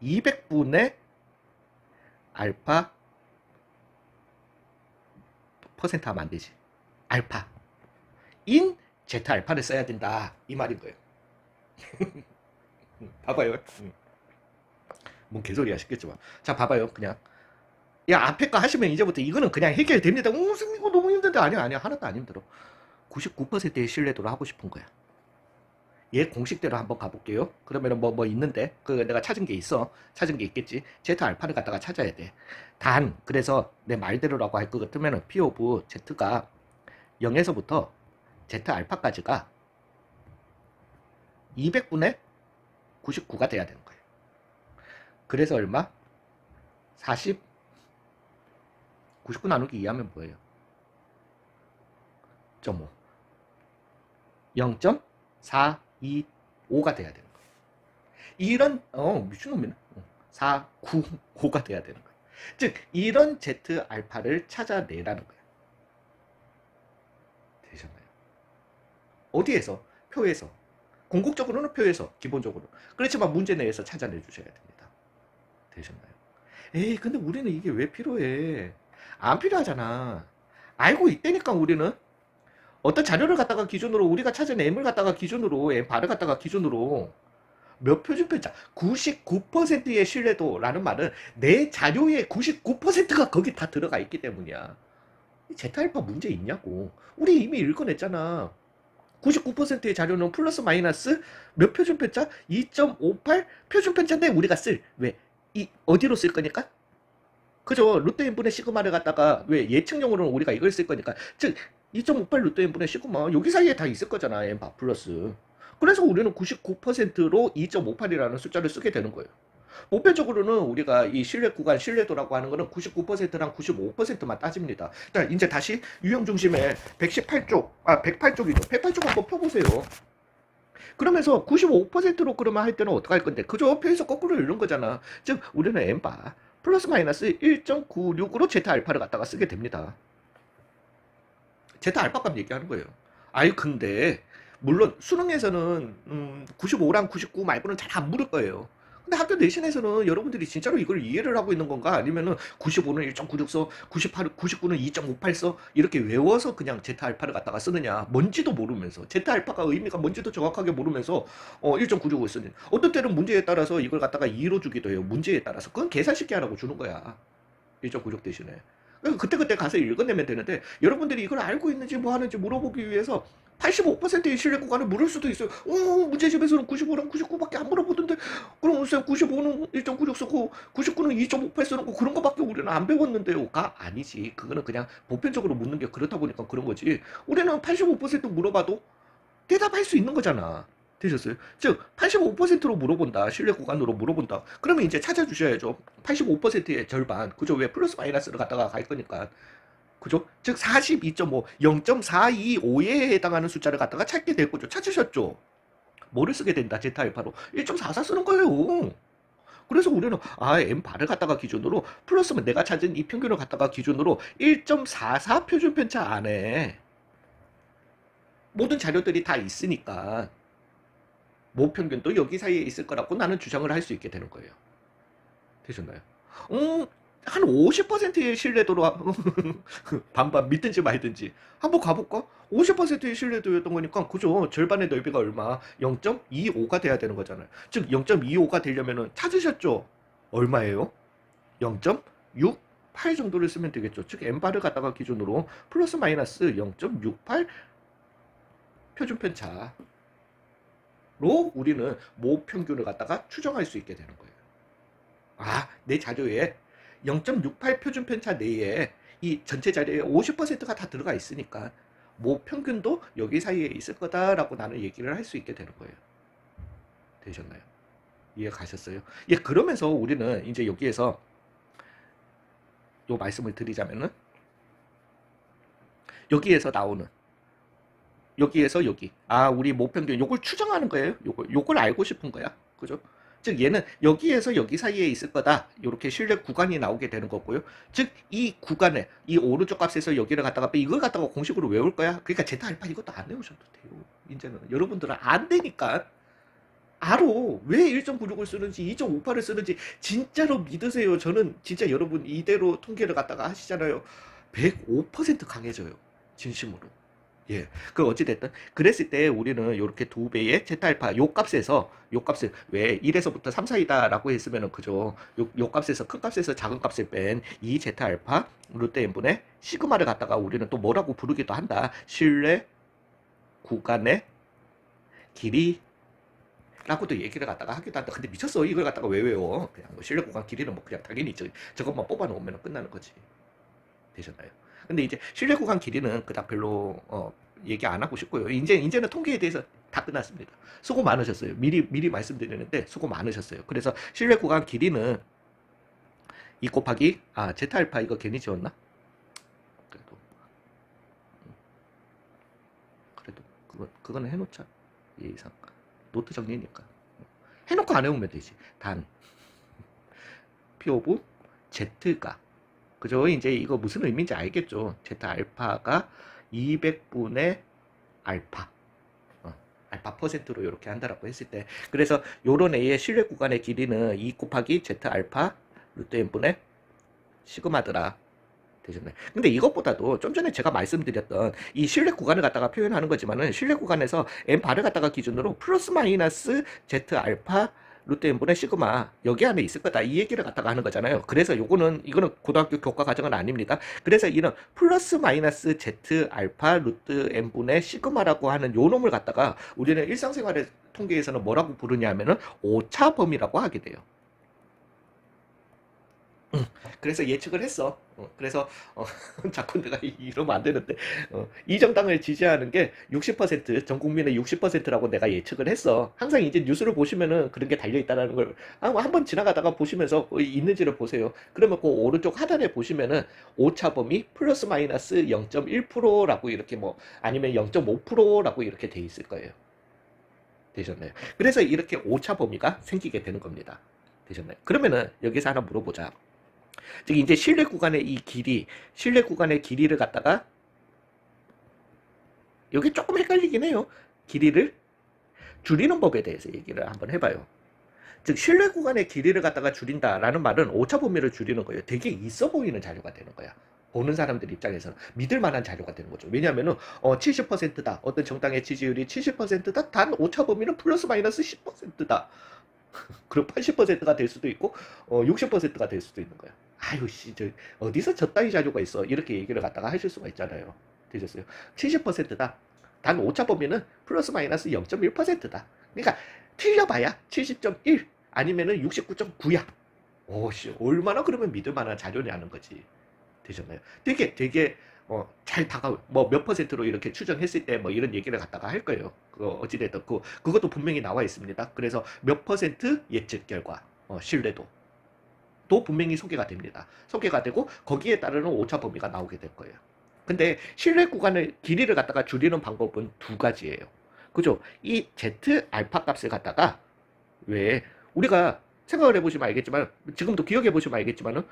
Speaker 1: 200분의 알파 퍼센트 하면 안 되지. 알파 인 제타 알파를 써야 된다, 이 말인 거예요. 봐봐요. 뭔 개소리 하시겠지만, 자 봐봐요. 그냥 야, 앞에 거 하시면 이제부터 이거는 그냥 해결됩니다. 무슨 이거 너무 힘든데. 아니야 하나도 안 힘들어. 99%의 신뢰도로 하고 싶은 거야. 얘 공식대로 한번 가볼게요. 그러면은 뭐 있는데, 그 내가 찾은 게 있어. 찾은 게 있겠지. 제타 알파를 갖다가 찾아야 돼. 단, 그래서 내 말대로라고 할 것 같으면은 P 오브 Z가 0에서부터 제타 알파까지가 200분의 99가 돼야 되는 거예요. 그래서 얼마? 40, 99 나누기 2하면 뭐예요? 0.5. 0.425가 돼야 되는 거예요. 이런 미친놈이네. 495가 돼야 되는 거예요. 즉 이런 Z 알파를 찾아내라는 거예요. 되셨나요? 어디에서? 표에서. 궁극적으로는 표에서, 기본적으로. 그렇지만 문제 내에서 찾아내 주셔야 됩니다. 되셨나요? 에이, 근데 우리는 이게 왜 필요해? 안 필요하잖아. 알고 있다니까. 우리는 어떤 자료를 갖다가 기준으로, 우리가 찾은 M을 갖다가 기준으로, M 바를 갖다가 기준으로 몇 표준편차, 99%의 신뢰도라는 말은 내 자료의 99%가 거기 다 들어가 있기 때문이야. 제타알파 문제 있냐고. 우리 이미 읽어냈잖아. 99%의 자료는 플러스 마이너스 몇 표준편차? 2.58 표준편차인데 우리가 왜? 어디로 쓸 거니까? 그죠? 루트 n분의 시그마를 갖다가 왜 예측용으로는 우리가 이걸 쓸 거니까 즉 2.58 루트 n분의 시그마 여기 사이에 다 있을 거잖아 n바 플러스. 그래서 우리는 99%로 2.58이라는 숫자를 쓰게 되는 거예요. 보편적으로는 우리가 이 신뢰 구간 신뢰도라고 하는 거는 99%랑 95%만 따집니다. 자, 이제 다시 유형 중심의 118쪽, 108쪽이죠. 108쪽 한번 펴보세요. 그러면서 95%로 그러면 할 때는 어떻게 할 건데? 그죠? 표에서 거꾸로 읽는 거잖아. 즉, 우리는 n바 플러스 마이너스 1.96으로 제타 알파를 갖다가 쓰게 됩니다. 제타 알파 값 얘기하는 거예요. 아유, 근데 물론 수능에서는 95랑 99 말고는 잘 안 물을 거예요. 근데 학교 내신에서는 여러분들이 진짜로 이걸 이해를 하고 있는 건가? 아니면은 95는 1.96 써, 98, 99는 2.58 써, 이렇게 외워서 그냥 제타 알파를 갖다가 쓰느냐? 뭔지도 모르면서, 제타 알파가 의미가 뭔지도 정확하게 모르면서 1.96을 쓰는. 어떤 때는 문제에 따라서 이걸 갖다가 2로 주기도 해요. 문제에 따라서. 그건 계산 쉽게 하라고 주는 거야. 1.96 대신에. 그때그때 가서 읽어내면 되는데, 여러분들이 이걸 알고 있는지 뭐 하는지 물어보기 위해서 85%의 신뢰 구간을 물을 수도 있어요. 문제집에서는 95랑 99밖에 안 물어보던데, 그럼 쌤 95는 1.96 쓰고 99는 2.58 쓰는 거 그런 거밖에 우리는 안 배웠는데요가 아니지. 그거는 그냥 보편적으로 묻는 게 그렇다 보니까 그런 거지. 우리는 85% 물어봐도 대답할 수 있는 거잖아. 되셨어요? 즉 85%로 물어본다. 신뢰 구간으로 물어본다. 그러면 이제 찾아주셔야죠. 85%의 절반. 그죠? 왜 플러스 마이너스를 갖다가 갈 거니까. 그죠? 즉 42.5, 0.425에 해당하는 숫자를 갖다가 찾게 될 거죠. 찾으셨죠? 뭐를 쓰게 된다. 제타 알파로 1.44 쓰는 거예요. 그래서 우리는 n바를 갖다가 기준으로 플러스면 내가 찾은 이 평균을 갖다가 기준으로 1.44 표준 편차 안에 모든 자료들이 다 있으니까 모평균도 여기 사이에 있을 거라고 나는 주장을 할 수 있게 되는 거예요. 되셨나요? 한 50%의 신뢰도로 반반 믿든지 말든지 한번 가볼까? 50%의 신뢰도였던 거니까 그죠? 절반의 넓이가 얼마? 0.25가 돼야 되는 거잖아요. 즉 0.25가 되려면은 찾으셨죠? 얼마예요? 0.68 정도를 쓰면 되겠죠. 즉 n바를 갖다가 기준으로 플러스 마이너스 0.68 표준 편차로 우리는 모평균을 갖다가 추정할 수 있게 되는 거예요. 내 자료에 0.68 표준 편차 내에 이 전체 자리에 50%가 다 들어가 있으니까 모평균도 여기 사이에 있을 거다라고 나는 얘기를 할 수 있게 되는 거예요. 되셨나요? 이해 가셨어요? 예, 그러면서 우리는 이제 여기에서 요 말씀을 드리자면은 여기에서 나오는 여기에서 여기 우리 모평균 요걸 추정하는 거예요. 요걸 알고 싶은 거야. 그죠? 즉 얘는 여기에서 여기 사이에 있을 거다. 이렇게 신뢰 구간이 나오게 되는 거고요. 즉 이 구간에 이 오른쪽 값에서 여기를 갖다가 이걸 갖다가 공식으로 외울 거야. 그러니까 제타 알파 이것도 안 외우셔도 돼요. 이제는 여러분들은 안 되니까 알아. 왜 1.96을 쓰는지 2.58을 쓰는지 진짜로 믿으세요. 저는 진짜 여러분 이대로 통계를 갖다가 하시잖아요. 105% 강해져요. 진심으로. 예. 그 어찌됐든 그랬을 때 우리는 이렇게 두 배의 제타 알파 요 값을 왜 1에서부터 3 사이다라고 했으면은 그죠. 요 값에서 큰 값에서 작은 값을 뺀 이 제타 알파 루트 n분의 시그마를 갖다가 우리는 또 뭐라고 부르기도 한다. 신뢰 구간의 길이 라고도 얘기를 갖다가 하기도 한다. 근데 미쳤어. 이걸 갖다가 왜 외워? 그냥 뭐 신뢰 구간 길이는 뭐 그냥 당연히 저것만 뽑아 놓으면 끝나는 거지. 되셨나요? 근데 이제 신뢰 구간 길이는 그닥 별로 얘기 안 하고 싶고요. 이제는 통계에 대해서 다 끝났습니다. 수고 많으셨어요. 미리 말씀드리는데 수고 많으셨어요. 그래서 신뢰 구간 길이는 2 곱하기 제타 알파 이거 괜히 지웠나? 그래도 그거는 해놓자. 이 이상 노트 정리니까 해놓고 안 해오면 되지. 단 P 오브 Z가 그죠? 이제 이거 무슨 의미인지 알겠죠? 제타 알파가 200분의 알파 알파 퍼센트로 이렇게 한다라고 했을 때 그래서 요런 A의 신뢰 구간의 길이는 2 곱하기 제타 알파 루트 n분의 시그마더라. 되셨네. 근데 이것보다도 좀 전에 제가 말씀드렸던 이 신뢰 구간을 갖다가 표현하는 거지만은 신뢰 구간에서 n바를 갖다가 기준으로 플러스 마이너스 z 알파 루트 n분의 시그마 여기 안에 있을 거다 이 얘기를 갖다가 하는 거잖아요. 그래서 이거는 고등학교 교과 과정은 아닙니다. 그래서 이런 플러스 마이너스 z 알파 루트 n분의 시그마라고 하는 요 놈을 갖다가 우리는 일상생활의 통계에서는 뭐라고 부르냐면은 오차 범위라고 하게 돼요. 그래서 예측을 했어. 그래서 자꾸 내가 이러면 안 되는데 이 정당을 지지하는 게 60%전 국민의 60%라고 내가 예측을 했어. 항상 이제 뉴스를 보시면은 그런 게 달려 있다라는 걸 한번 지나가다가 보시면서 있는지를 보세요. 그러면 그 오른쪽 하단에 보시면은 오차 범위 플러스 마이너스 0.1%라고 이렇게 뭐 아니면 0.5%라고 이렇게 돼 있을 거예요. 되셨나요? 그래서 이렇게 오차 범위가 생기게 되는 겁니다. 되셨나요? 그러면은 여기서 하나 물어보자. 즉 이제 실내 구간의 이 길이, 실내 구간의 길이를 갖다가 여기 조금 헷갈리긴 해요. 길이를 줄이는 법에 대해서 얘기를 한번 해봐요. 즉 실내 구간의 길이를 갖다가 줄인다라는 말은 오차 범위를 줄이는 거예요. 되게 있어 보이는 자료가 되는 거야. 보는 사람들 입장에서는 믿을 만한 자료가 되는 거죠. 왜냐하면은 70%다. 어떤 정당의 지지율이 70%다. 단 오차 범위는 플러스 마이너스 10%다. 그럼 80%가 될 수도 있고 60%가 될 수도 있는 거야. 아유 씨, 저 어디서 저 따위 자료가 있어? 이렇게 얘기를 갖다가 하실 수가 있잖아요. 되셨어요? 70%다. 단 오차 범위는 플러스 마이너스 0.1%다. 그러니까 틀려봐야 70.1 아니면은 69.9야. 오씨, 얼마나 그러면 믿을 만한 자료냐는 거지. 되셨나요? 되게 잘 뭐 몇 퍼센트로 이렇게 추정했을 때 뭐 이런 얘기를 갖다가 할 거예요. 어찌됐든 그것도 분명히 나와 있습니다. 그래서 몇 퍼센트 예측 결과 신뢰도 또 분명히 소개가 됩니다. 소개가 되고 거기에 따르는 오차 범위가 나오게 될 거예요. 근데 신뢰 구간의 길이를 갖다가 줄이는 방법은 두 가지예요. 그죠? 이 Z 알파 값을 갖다가 왜 우리가 생각을 해보시면 알겠지만 지금도 기억해 보시면 알겠지만은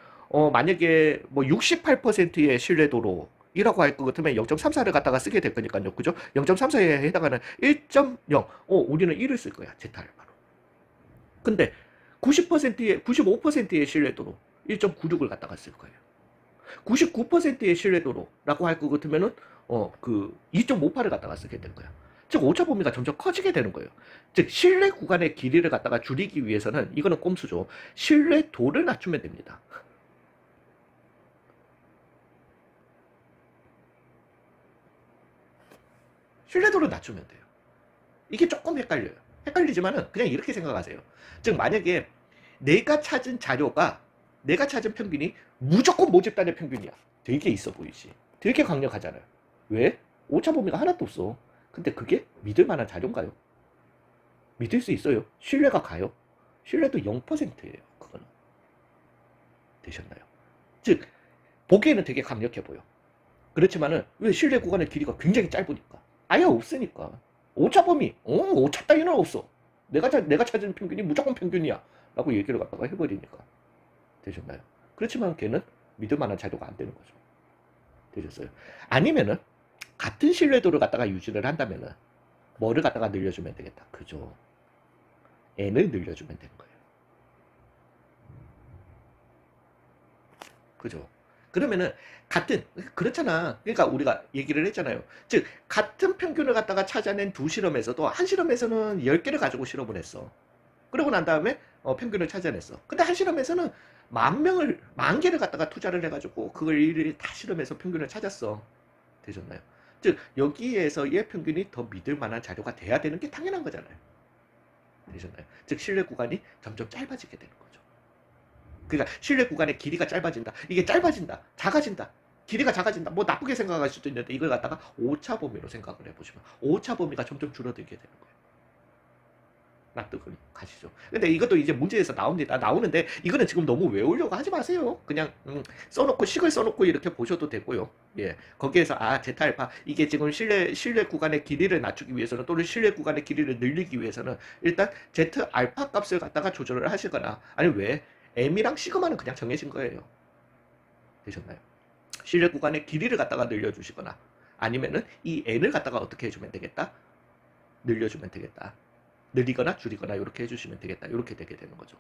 Speaker 1: 만약에 뭐 68%의 신뢰도로 이라고 할 것 같으면 0.34를 갖다가 쓰게 될 거니까요. 그죠? 0.34에 해당하는 1.0. 우리는 1을 쓸 거야. 제타 알파로. 근데 95%의 신뢰도로 1.96을 갖다가 쓸 거예요. 99%의 신뢰도로라고 할 것 같으면은 2.58을 갖다가 쓰게 될 거야. 즉 오차 범위가 점점 커지게 되는 거예요. 즉 신뢰 구간의 길이를 갖다가 줄이기 위해서는 이거는 꼼수죠. 신뢰도를 낮추면 됩니다. 신뢰도를 낮추면 돼요. 이게 조금 헷갈려요. 헷갈리지만은 그냥 이렇게 생각하세요. 즉 만약에 내가 찾은 자료가 내가 찾은 평균이 무조건 모집단의 평균이야. 되게 있어 보이지. 되게 강력하잖아요. 왜? 오차 범위가 하나도 없어. 근데 그게 믿을 만한 자료인가요? 믿을 수 있어요. 신뢰가 가요. 신뢰도 0%예요. 그거는. 되셨나요? 즉 보기에는 되게 강력해 보여. 그렇지만은 왜 신뢰 구간의 길이가 굉장히 짧으니까. 아예 없으니까. 오차 범위. 오차 따위는 없어. 내가 찾은 평균이 무조건 평균이야. 라고 얘기를 갖다가 해버리니까. 되셨나요? 그렇지만 걔는 믿을 만한 자료가 안 되는 거죠. 되셨어요? 아니면은 같은 신뢰도를 갖다가 유지를 한다면은 뭐를 갖다가 늘려주면 되겠다. 그죠? n을 늘려주면 되는 거예요. 그죠? 그러면은 그렇잖아. 그러니까 우리가 얘기를 했잖아요. 즉 같은 평균을 갖다가 찾아낸 두 실험에서도 한 실험에서는 10개를 가지고 실험을 했어. 그러고 난 다음에 평균을 찾아냈어. 근데 한 실험에서는 만 개를 갖다가 투자를 해가지고 그걸 일일이 다 실험해서 평균을 찾았어. 되셨나요? 즉 여기에서의 평균이 더 믿을 만한 자료가 돼야 되는 게 당연한 거잖아요. 되셨나요? 즉 신뢰 구간이 점점 짧아지게 되는 거죠. 그러니까 신뢰 구간의 길이가 짧아진다. 이게 짧아진다. 작아진다. 길이가 작아진다. 뭐 나쁘게 생각할 수도 있는데 이걸 갖다가 오차 범위로 생각을 해보시면 오차 범위가 점점 줄어들게 되는 거예요. 납득을 가시죠. 근데 이것도 이제 문제에서 나옵니다. 나오는데 이거는 지금 너무 외우려고 하지 마세요. 그냥 써놓고 식을 써놓고 이렇게 보셔도 되고요. 예, 거기에서 제타 알파 이게 지금 실내 구간의 길이를 낮추기 위해서는 또는 실내 구간의 길이를 늘리기 위해서는 일단 제트 알파 값을 갖다가 조절을 하시거나 아니면 왜 m이랑 시그마는 그냥 정해진 거예요. 되셨나요? 실내 구간의 길이를 갖다가 늘려주시거나 아니면은 이 n을 갖다가 어떻게 해주면 되겠다? 늘려주면 되겠다. 늘리거나 줄이거나 이렇게 해주시면 되겠다. 이렇게 되게 되는 거죠.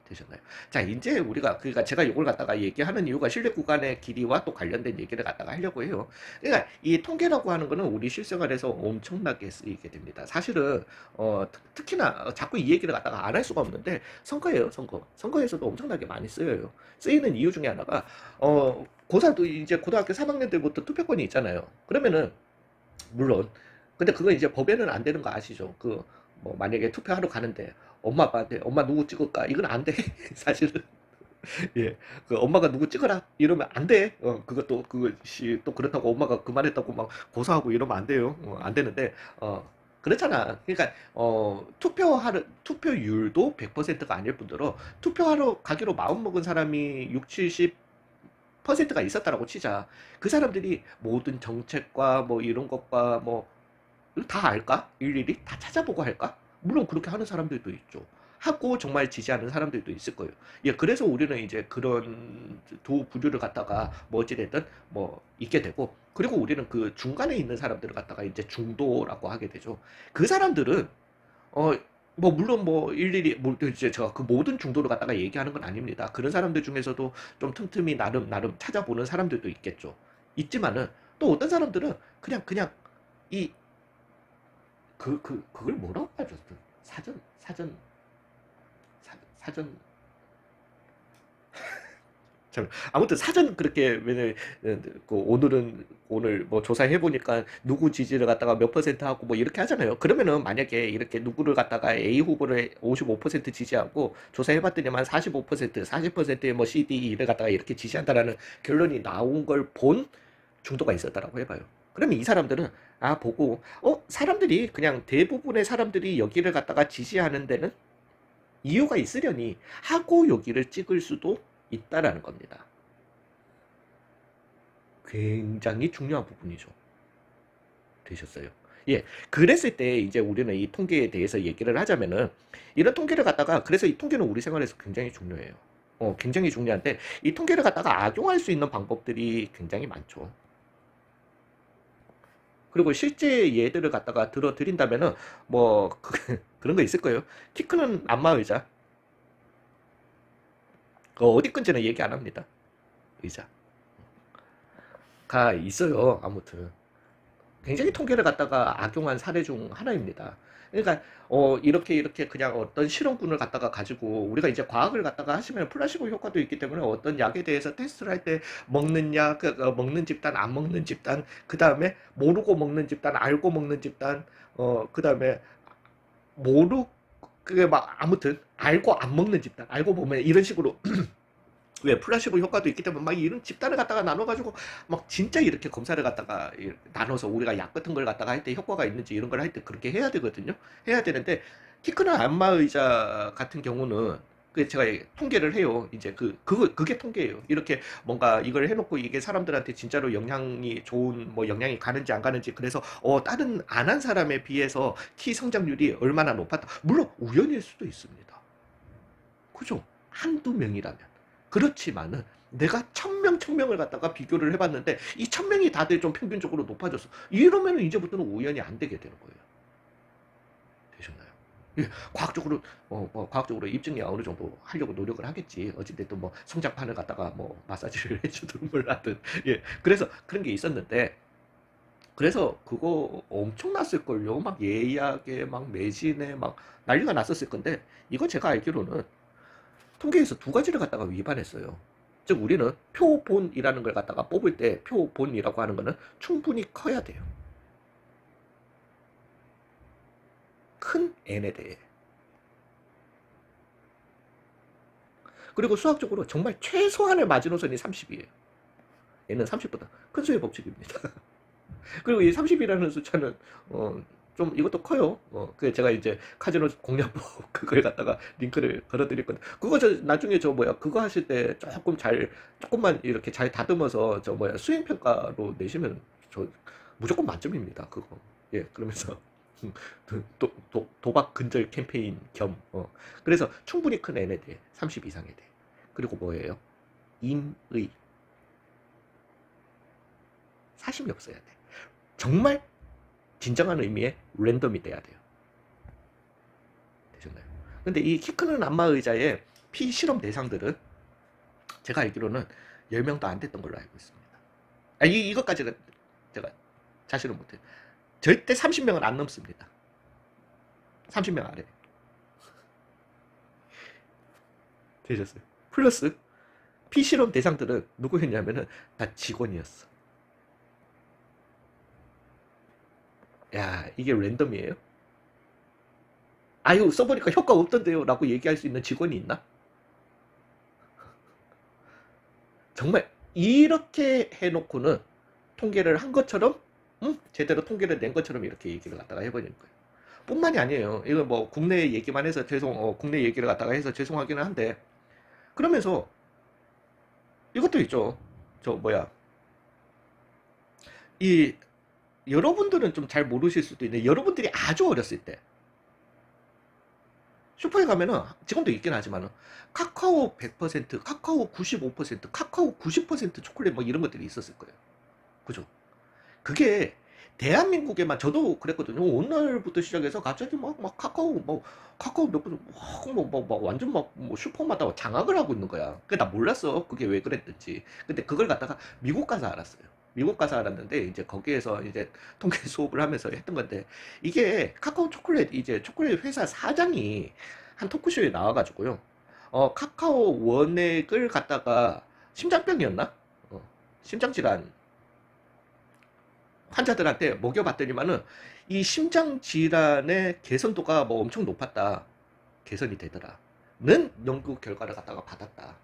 Speaker 1: 되셨나요? 자, 이제 우리가 그러니까 제가 이걸 갖다가 얘기하는 이유가 실내 구간의 길이와 또 관련된 얘기를 갖다가 하려고 해요. 그러니까 이 통계라고 하는 거는 우리 실생활에서 엄청나게 쓰이게 됩니다. 사실은 특히나 자꾸 이 얘기를 갖다가 안 할 수가 없는데 선거예요, 선거. 선거에서도 엄청나게 많이 쓰여요. 쓰이는 이유 중에 하나가 고3도 이제 고등학교 3학년 때부터 투표권이 있잖아요. 그러면은 물론 근데 그거 이제 법에는 안 되는 거 아시죠? 뭐 만약에 투표하러 가는데 엄마 아빠한테 엄마 누구 찍을까? 이건 안 돼. 사실은 예, 그 엄마가 누구 찍어라 이러면 안 돼. 그것도 그것이 또 그렇다고 엄마가 그만했다고 막 고소하고 이러면 안 돼요. 안 되는데 그렇잖아. 그러니까 투표율도 100%가 아닐 뿐더러 투표하러 가기로 마음 먹은 사람이 6, 70%가 있었다라고 치자. 그 사람들이 모든 정책과 뭐 이런 것과 뭐 다 알까? 일일이 다 찾아보고 할까? 물론 그렇게 하는 사람들도 있죠. 하고 정말 지지하는 사람들도 있을 거예요. 예, 그래서 우리는 이제 그런 두 부류를 갖다가 뭐 어찌됐든 뭐 있게 되고, 그리고 우리는 그 중간에 있는 사람들을 갖다가 이제 중도라고 하게 되죠. 그 사람들은 어 뭐 물론 뭐 일일이 뭐 이제 제가 그 모든 중도를 갖다가 얘기하는 건 아닙니다. 그런 사람들 중에서도 좀 틈틈이 나름 찾아보는 사람들도 있겠죠. 있지만은 또 어떤 사람들은 그냥 이 그걸 뭐라고 하죠? 그 사전 참 아무튼 사전 그렇게 왜냐 그 오늘 뭐 조사해 보니까 누구 지지를 갖다가 몇 퍼센트 하고 뭐 이렇게 하잖아요. 그러면은 만약에 이렇게 누구를 갖다가 A 후보를 55% 지지하고 조사해 봤더니만 45%, 40%의 뭐 CD를 갖다가 이렇게 지지한다라는 결론이 나온 걸 본 중도가 있었다라고 해봐요. 그러면 이 사람들은 보고 사람들이 그냥 대부분의 사람들이 여기를 갖다가 지지하는 데는 이유가 있으려니 하고 여기를 찍을 수도 있다라는 겁니다. 굉장히 중요한 부분이죠. 되셨어요? 예. 그랬을 때 이제 우리는 이 통계에 대해서 얘기를 하자면은 이런 통계를 갖다가 그래서 이 통계는 우리 생활에서 굉장히 중요해요. 굉장히 중요한데 이 통계를 갖다가 악용할 수 있는 방법들이 굉장히 많죠. 그리고 실제 예들을 갖다가 들어드린다면은 뭐 그런 거 있을 거예요. 키 크는 안마 의자. 어디 건지는 얘기 안 합니다. 의자가 있어요. 아무튼 굉장히 통계를 갖다가 악용한 사례 중 하나입니다. 그러니까 이렇게 그냥 어떤 실험군을 갖다가 가지고 우리가 이제 과학을 갖다가 하시면 플라시보 효과도 있기 때문에 어떤 약에 대해서 테스트를 할 때 먹는 약, 먹는 집단, 안 먹는 집단, 그 다음에 모르고 먹는 집단, 알고 먹는 집단, 그 다음에 모르 그게 막 아무튼 알고 안 먹는 집단, 알고 보면 이런 식으로 왜 플라시보 효과도 있기 때문에 막 이런 집단을 갖다가 나눠가지고 막 진짜 이렇게 검사를 갖다가 나눠서 우리가 약 같은 걸 갖다가 할 때 효과가 있는지 이런 걸 할 때 그렇게 해야 되거든요. 해야 되는데 키 크는 안마 의자 같은 경우는 그 제가 통계를 해요. 이제 그게 통계예요. 이렇게 뭔가 이걸 해놓고 이게 사람들한테 진짜로 영향이 좋은 뭐 영향이 가는지 안 가는지 그래서 다른 안 한 사람에 비해서 키 성장률이 얼마나 높았다. 물론 우연일 수도 있습니다. 그죠? 한두 명이라면. 그렇지만은 내가 1000명을 갖다가 비교를 해봤는데 이 1000명이 다들 좀 평균적으로 높아졌어. 이러면은 이제부터는 우연이 안 되게 되는 거예요. 되셨나요? 예, 과학적으로 입증이 어느 정도 하려고 노력을 하겠지. 어찌됐든 뭐 성장판을 갖다가 뭐 마사지를 해주든 뭘 하든. 예, 그래서 그런 게 있었는데 그래서 그거 엄청났을걸요. 막 예약에 막 매진에 막 난리가 났었을 건데 이거 제가 알기로는 통계에서 두 가지를 갖다가 위반했어요. 즉 우리는 표본이라는 걸 갖다가 뽑을 때 표본이라고 하는 거는 충분히 커야 돼요. 큰 n에 대해. 그리고 수학적으로 정말 최소한의 마지노선이 30이에요. 얘는 30보다 큰 수의 법칙입니다. 그리고 이 30이라는 숫자는 좀 이것도 커요. 그 제가 이제 카지노 공략법 그걸 갖다가 링크를 걸어드릴 건데 그거 저 나중에 저 뭐야 그거 하실 때 조금만 이렇게 잘 다듬어서 저 뭐야 수행 평가로 내시면 저 무조건 만점입니다. 그거. 예, 그러면서 도박 근절 캠페인 겸 그래서 충분히 큰 n에 대해 30 이상에 대해 그리고 뭐예요? 임의 사심이 없어야 돼. 정말 진정한 의미의 랜덤이 돼야 돼요. 되셨나요? 근데 이 키 크는 안마 의자의 피실험 대상들은 제가 알기로는 10명도 안 됐던 걸로 알고 있습니다. 이것까지는 제가 자신은 못해요. 절대 30명은 안 넘습니다. 30명 아래. 되셨어요. 플러스 피실험 대상들은 누구였냐면은 다 직원이었어. 야, 이게 랜덤이에요? 아유, 써보니까 효과 없던데요 라고 얘기할 수 있는 직원이 있나? 정말 이렇게 해놓고는 통계를 한 것처럼, 제대로 통계를 낸 것처럼 이렇게 얘기를 갖다가 해버리는 거예요. 뿐만이 아니에요. 이거 뭐 국내 얘기만 해서 국내 얘기를 갖다가 해서 죄송하기는 한데, 그러면서 이것도 있죠. 저 뭐야, 이 여러분들은 좀 잘 모르실 수도 있는데, 여러분들이 아주 어렸을 때 슈퍼에 가면은 지금도 있긴 하지만은 카카오 100%, 카카오 95%, 카카오 90% 초콜릿 뭐 이런 것들이 있었을 거예요. 그죠? 그게 대한민국에만, 저도 그랬거든요. 어느 날부터 시작해서 갑자기 막 카카오 몇 번, 완전 뭐 슈퍼마다 장악을 하고 있는 거야. 그게 나 몰랐어. 그게 왜 그랬든지. 근데 그걸 갖다가 미국 가서 알았어요. 미국 가서 알았는데, 이제 거기에서 이제 통계 수업을 하면서 했던 건데, 이게 카카오 초콜릿, 이제 초콜릿 회사 사장이 한 토크쇼에 나와가지고요. 카카오 원액을 갖다가 심장병이었나? 심장질환 환자들한테 먹여봤더니만은 이 심장 질환의 개선도가 뭐 엄청 높았다. 개선이 되더라. 는 연구 결과를 갖다가 받았다.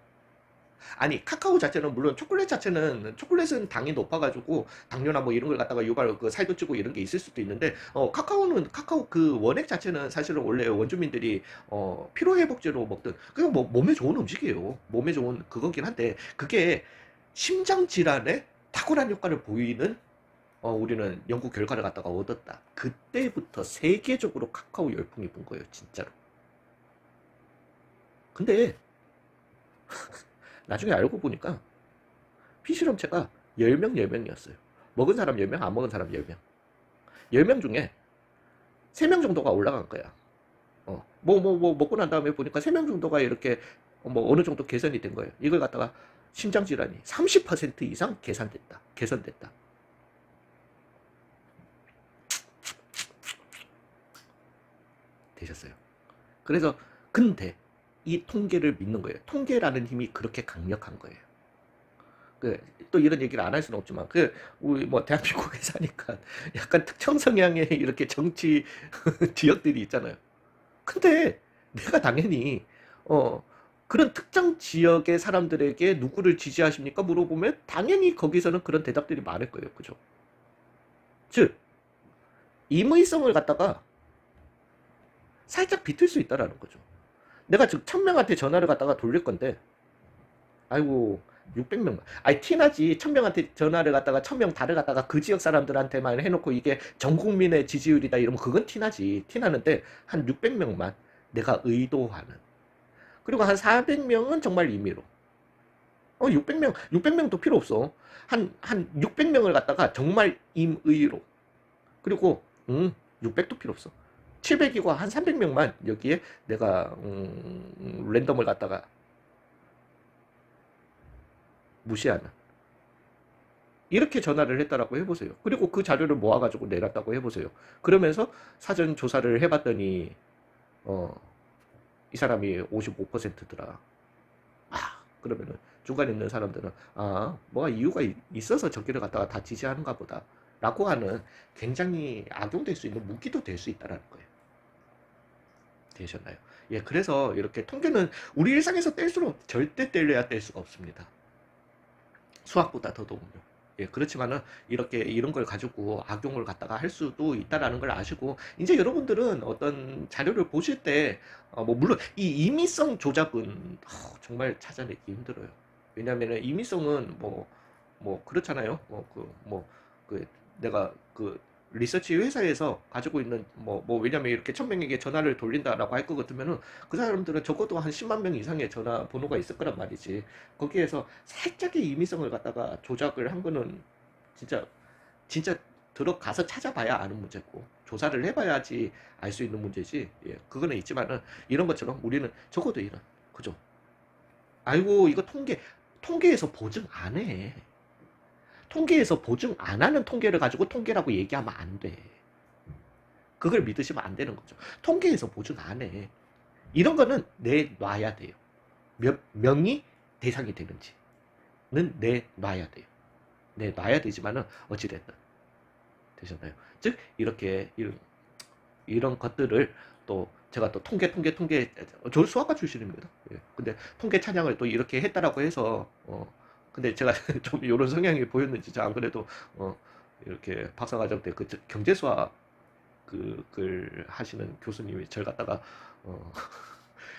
Speaker 1: 아니, 카카오 자체는, 물론 초콜릿 자체는, 초콜릿은 당이 높아가지고 당뇨나 뭐 이런 걸 갖다가 유발, 그 살도 찌고 이런 게 있을 수도 있는데, 카카오 그 원액 자체는 사실은 원래 원주민들이 피로회복제로 먹던, 그냥 뭐 몸에 좋은 음식이에요. 몸에 좋은 그거긴 한데, 그게 심장 질환에 탁월한 효과를 보이는, 우리는 연구 결과를 갖다가 얻었다. 그때부터 세계적으로 카카오 열풍이 분 거예요, 진짜로. 근데 나중에 알고 보니까 피실험체가 10명, 10명이었어요. 먹은 사람 10명, 안 먹은 사람 10명. 10명 중에 3명 정도가 올라간 거야. 먹고 난 다음에 보니까 3명 정도가 이렇게 뭐 어느 정도 개선이 된 거예요. 이걸 갖다가 심장질환이 30% 이상 개선됐다. 되셨어요. 그래서 근데 이 통계를 믿는 거예요. 통계라는 힘이 그렇게 강력한 거예요. 또 이런 얘기를 안 할 수는 없지만, 우리 뭐 대한민국에 사니까 약간 특정 성향의 이렇게 정치 지역들이 있잖아요. 근데 내가 당연히 그런 특정 지역의 사람들에게 누구를 지지하십니까? 물어보면 당연히 거기서는 그런 대답들이 많을 거예요. 그죠? 즉, 임의성을 갖다가 살짝 비틀 수 있다라는 거죠. 내가 지금 1000명한테 전화를 갖다가 돌릴 건데, 아이고 600명, 아니 티나지. 1000명한테 전화를 갖다가 1000명 다를 갖다가 그 지역 사람들한테만 해놓고 이게 전 국민의 지지율이다 이러면 그건 티나지. 티나는데 한 600명만 내가 의도하는, 그리고 한 400명은 정말 임의로, 600명도 필요 없어. 한 600명을 갖다가 정말 임의로, 그리고 600도 필요 없어. 700이고 한 300명만 여기에 내가 랜덤을 갖다가 무시하는, 이렇게 전화를 했다라고 해보세요. 그리고 그 자료를 모아가지고 내놨다고 해보세요. 그러면서 사전 조사를 해봤더니 이 사람이 55%더라. 그러면은 중간에 있는 사람들은 뭐가 이유가 있어서 저기를 갖다가 다 지지하는가 보다 라고 하는, 굉장히 악용될 수 있는 무기도 될 수 있다는 거예요. 되셨나요? 예, 그래서 이렇게 통계는 우리 일상에서 뗄 수는 절대 뗄래야 뗄 수가 없습니다. 수학보다 더더군요. 예, 그렇지만은 이렇게 이런 걸 가지고 악용을 갖다가 할 수도 있다라는 걸 아시고, 이제 여러분들은 어떤 자료를 보실 때, 뭐 물론 이 임의성 조작은 정말 찾아내기 힘들어요. 왜냐면은 임의성은 뭐 그렇잖아요. 내가 리서치 회사에서 가지고 있는 왜냐면 이렇게 1000명에게 전화를 돌린다라고 할 것 같으면은 그 사람들은 적어도 한 10만 명 이상의 전화번호가 있을 거란 말이지. 거기에서 살짝의 임의성을 갖다가 조작을 한 거는 진짜 들어가서 찾아봐야 아는 문제고, 조사를 해봐야지 알 수 있는 문제지. 예, 그거는 있지만은 이런 것처럼 우리는 적어도 이런, 그죠? 아이고 이거 통계에서 보증 안 해. 통계에서 보증 안 하는 통계를 가지고 통계라고 얘기하면 안 돼. 그걸 믿으시면 안 되는 거죠. 통계에서 보증 안 해. 이런 거는 내놔야 돼요. 몇 명이 대상이 되는지는 내놔야 돼요. 내놔야 되지만은 어찌됐든. 되셨나요? 즉 이렇게 이런 것들을 또 제가 또 통계 저 수학과 출신입니다. 예. 근데 통계 찬양을 또 이렇게 했다라고 해서 근데 제가 좀 이런 성향이 보였는지, 저 안 그래도 어, 이렇게 박사과정 때 그 경제수학 글 하시는 교수님이 저를 갖다가 어,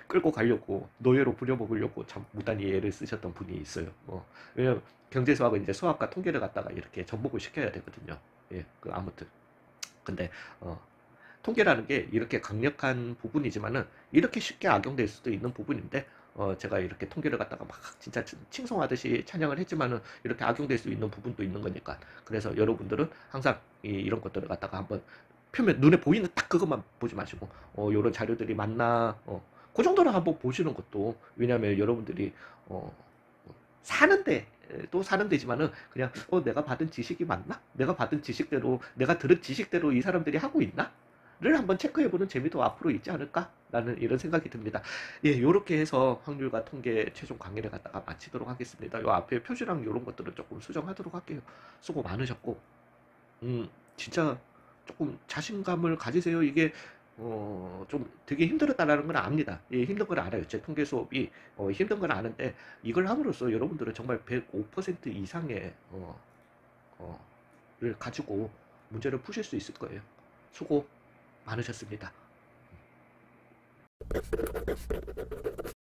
Speaker 1: 끌고 가려고 노예로 부려먹으려고 참 무단히 애를 쓰셨던 분이 있어요. 왜냐면 경제수학은 이제 수학과 통계를 갖다가 이렇게 접목을 시켜야 되거든요. 예, 아무튼 근데 어, 통계라는 게 이렇게 강력한 부분이지만은 이렇게 쉽게 악용될 수도 있는 부분인데, 제가 이렇게 통계를 갖다가 막 진짜 칭송하듯이 찬양을 했지만은 이렇게 악용될 수 있는 부분도 있는 거니까, 그래서 여러분들은 항상 이런 것들을 갖다가 한번 표면 눈에 보이는 딱 그것만 보지 마시고, 요런 자료들이 맞나, 그 정도는 한번 보시는 것도, 왜냐하면 여러분들이 어, 사는데 또 사는 데지만은 그냥 내가 받은 지식이 맞나? 내가 받은 지식대로, 내가 들은 지식대로 이 사람들이 하고 있나? 를 한번 체크해보는 재미도 앞으로 있지 않을까? 라는 이런 생각이 듭니다. 예, 요렇게 해서 확률과 통계 최종 강의를 갖다가 마치도록 하겠습니다. 요 앞에 표지랑 이런 것들은 조금 수정하도록 할게요. 수고 많으셨고, 진짜 조금 자신감을 가지세요. 이게 좀 되게 힘들었다라는 걸 압니다. 예, 힘든 걸 알아요. 제 통계 수업이 힘든 걸 아는데, 이걸 함으로써 여러분들은 정말 105% 이상의 를 가지고 문제를 푸실 수 있을 거예요. 수고 많으셨습니다.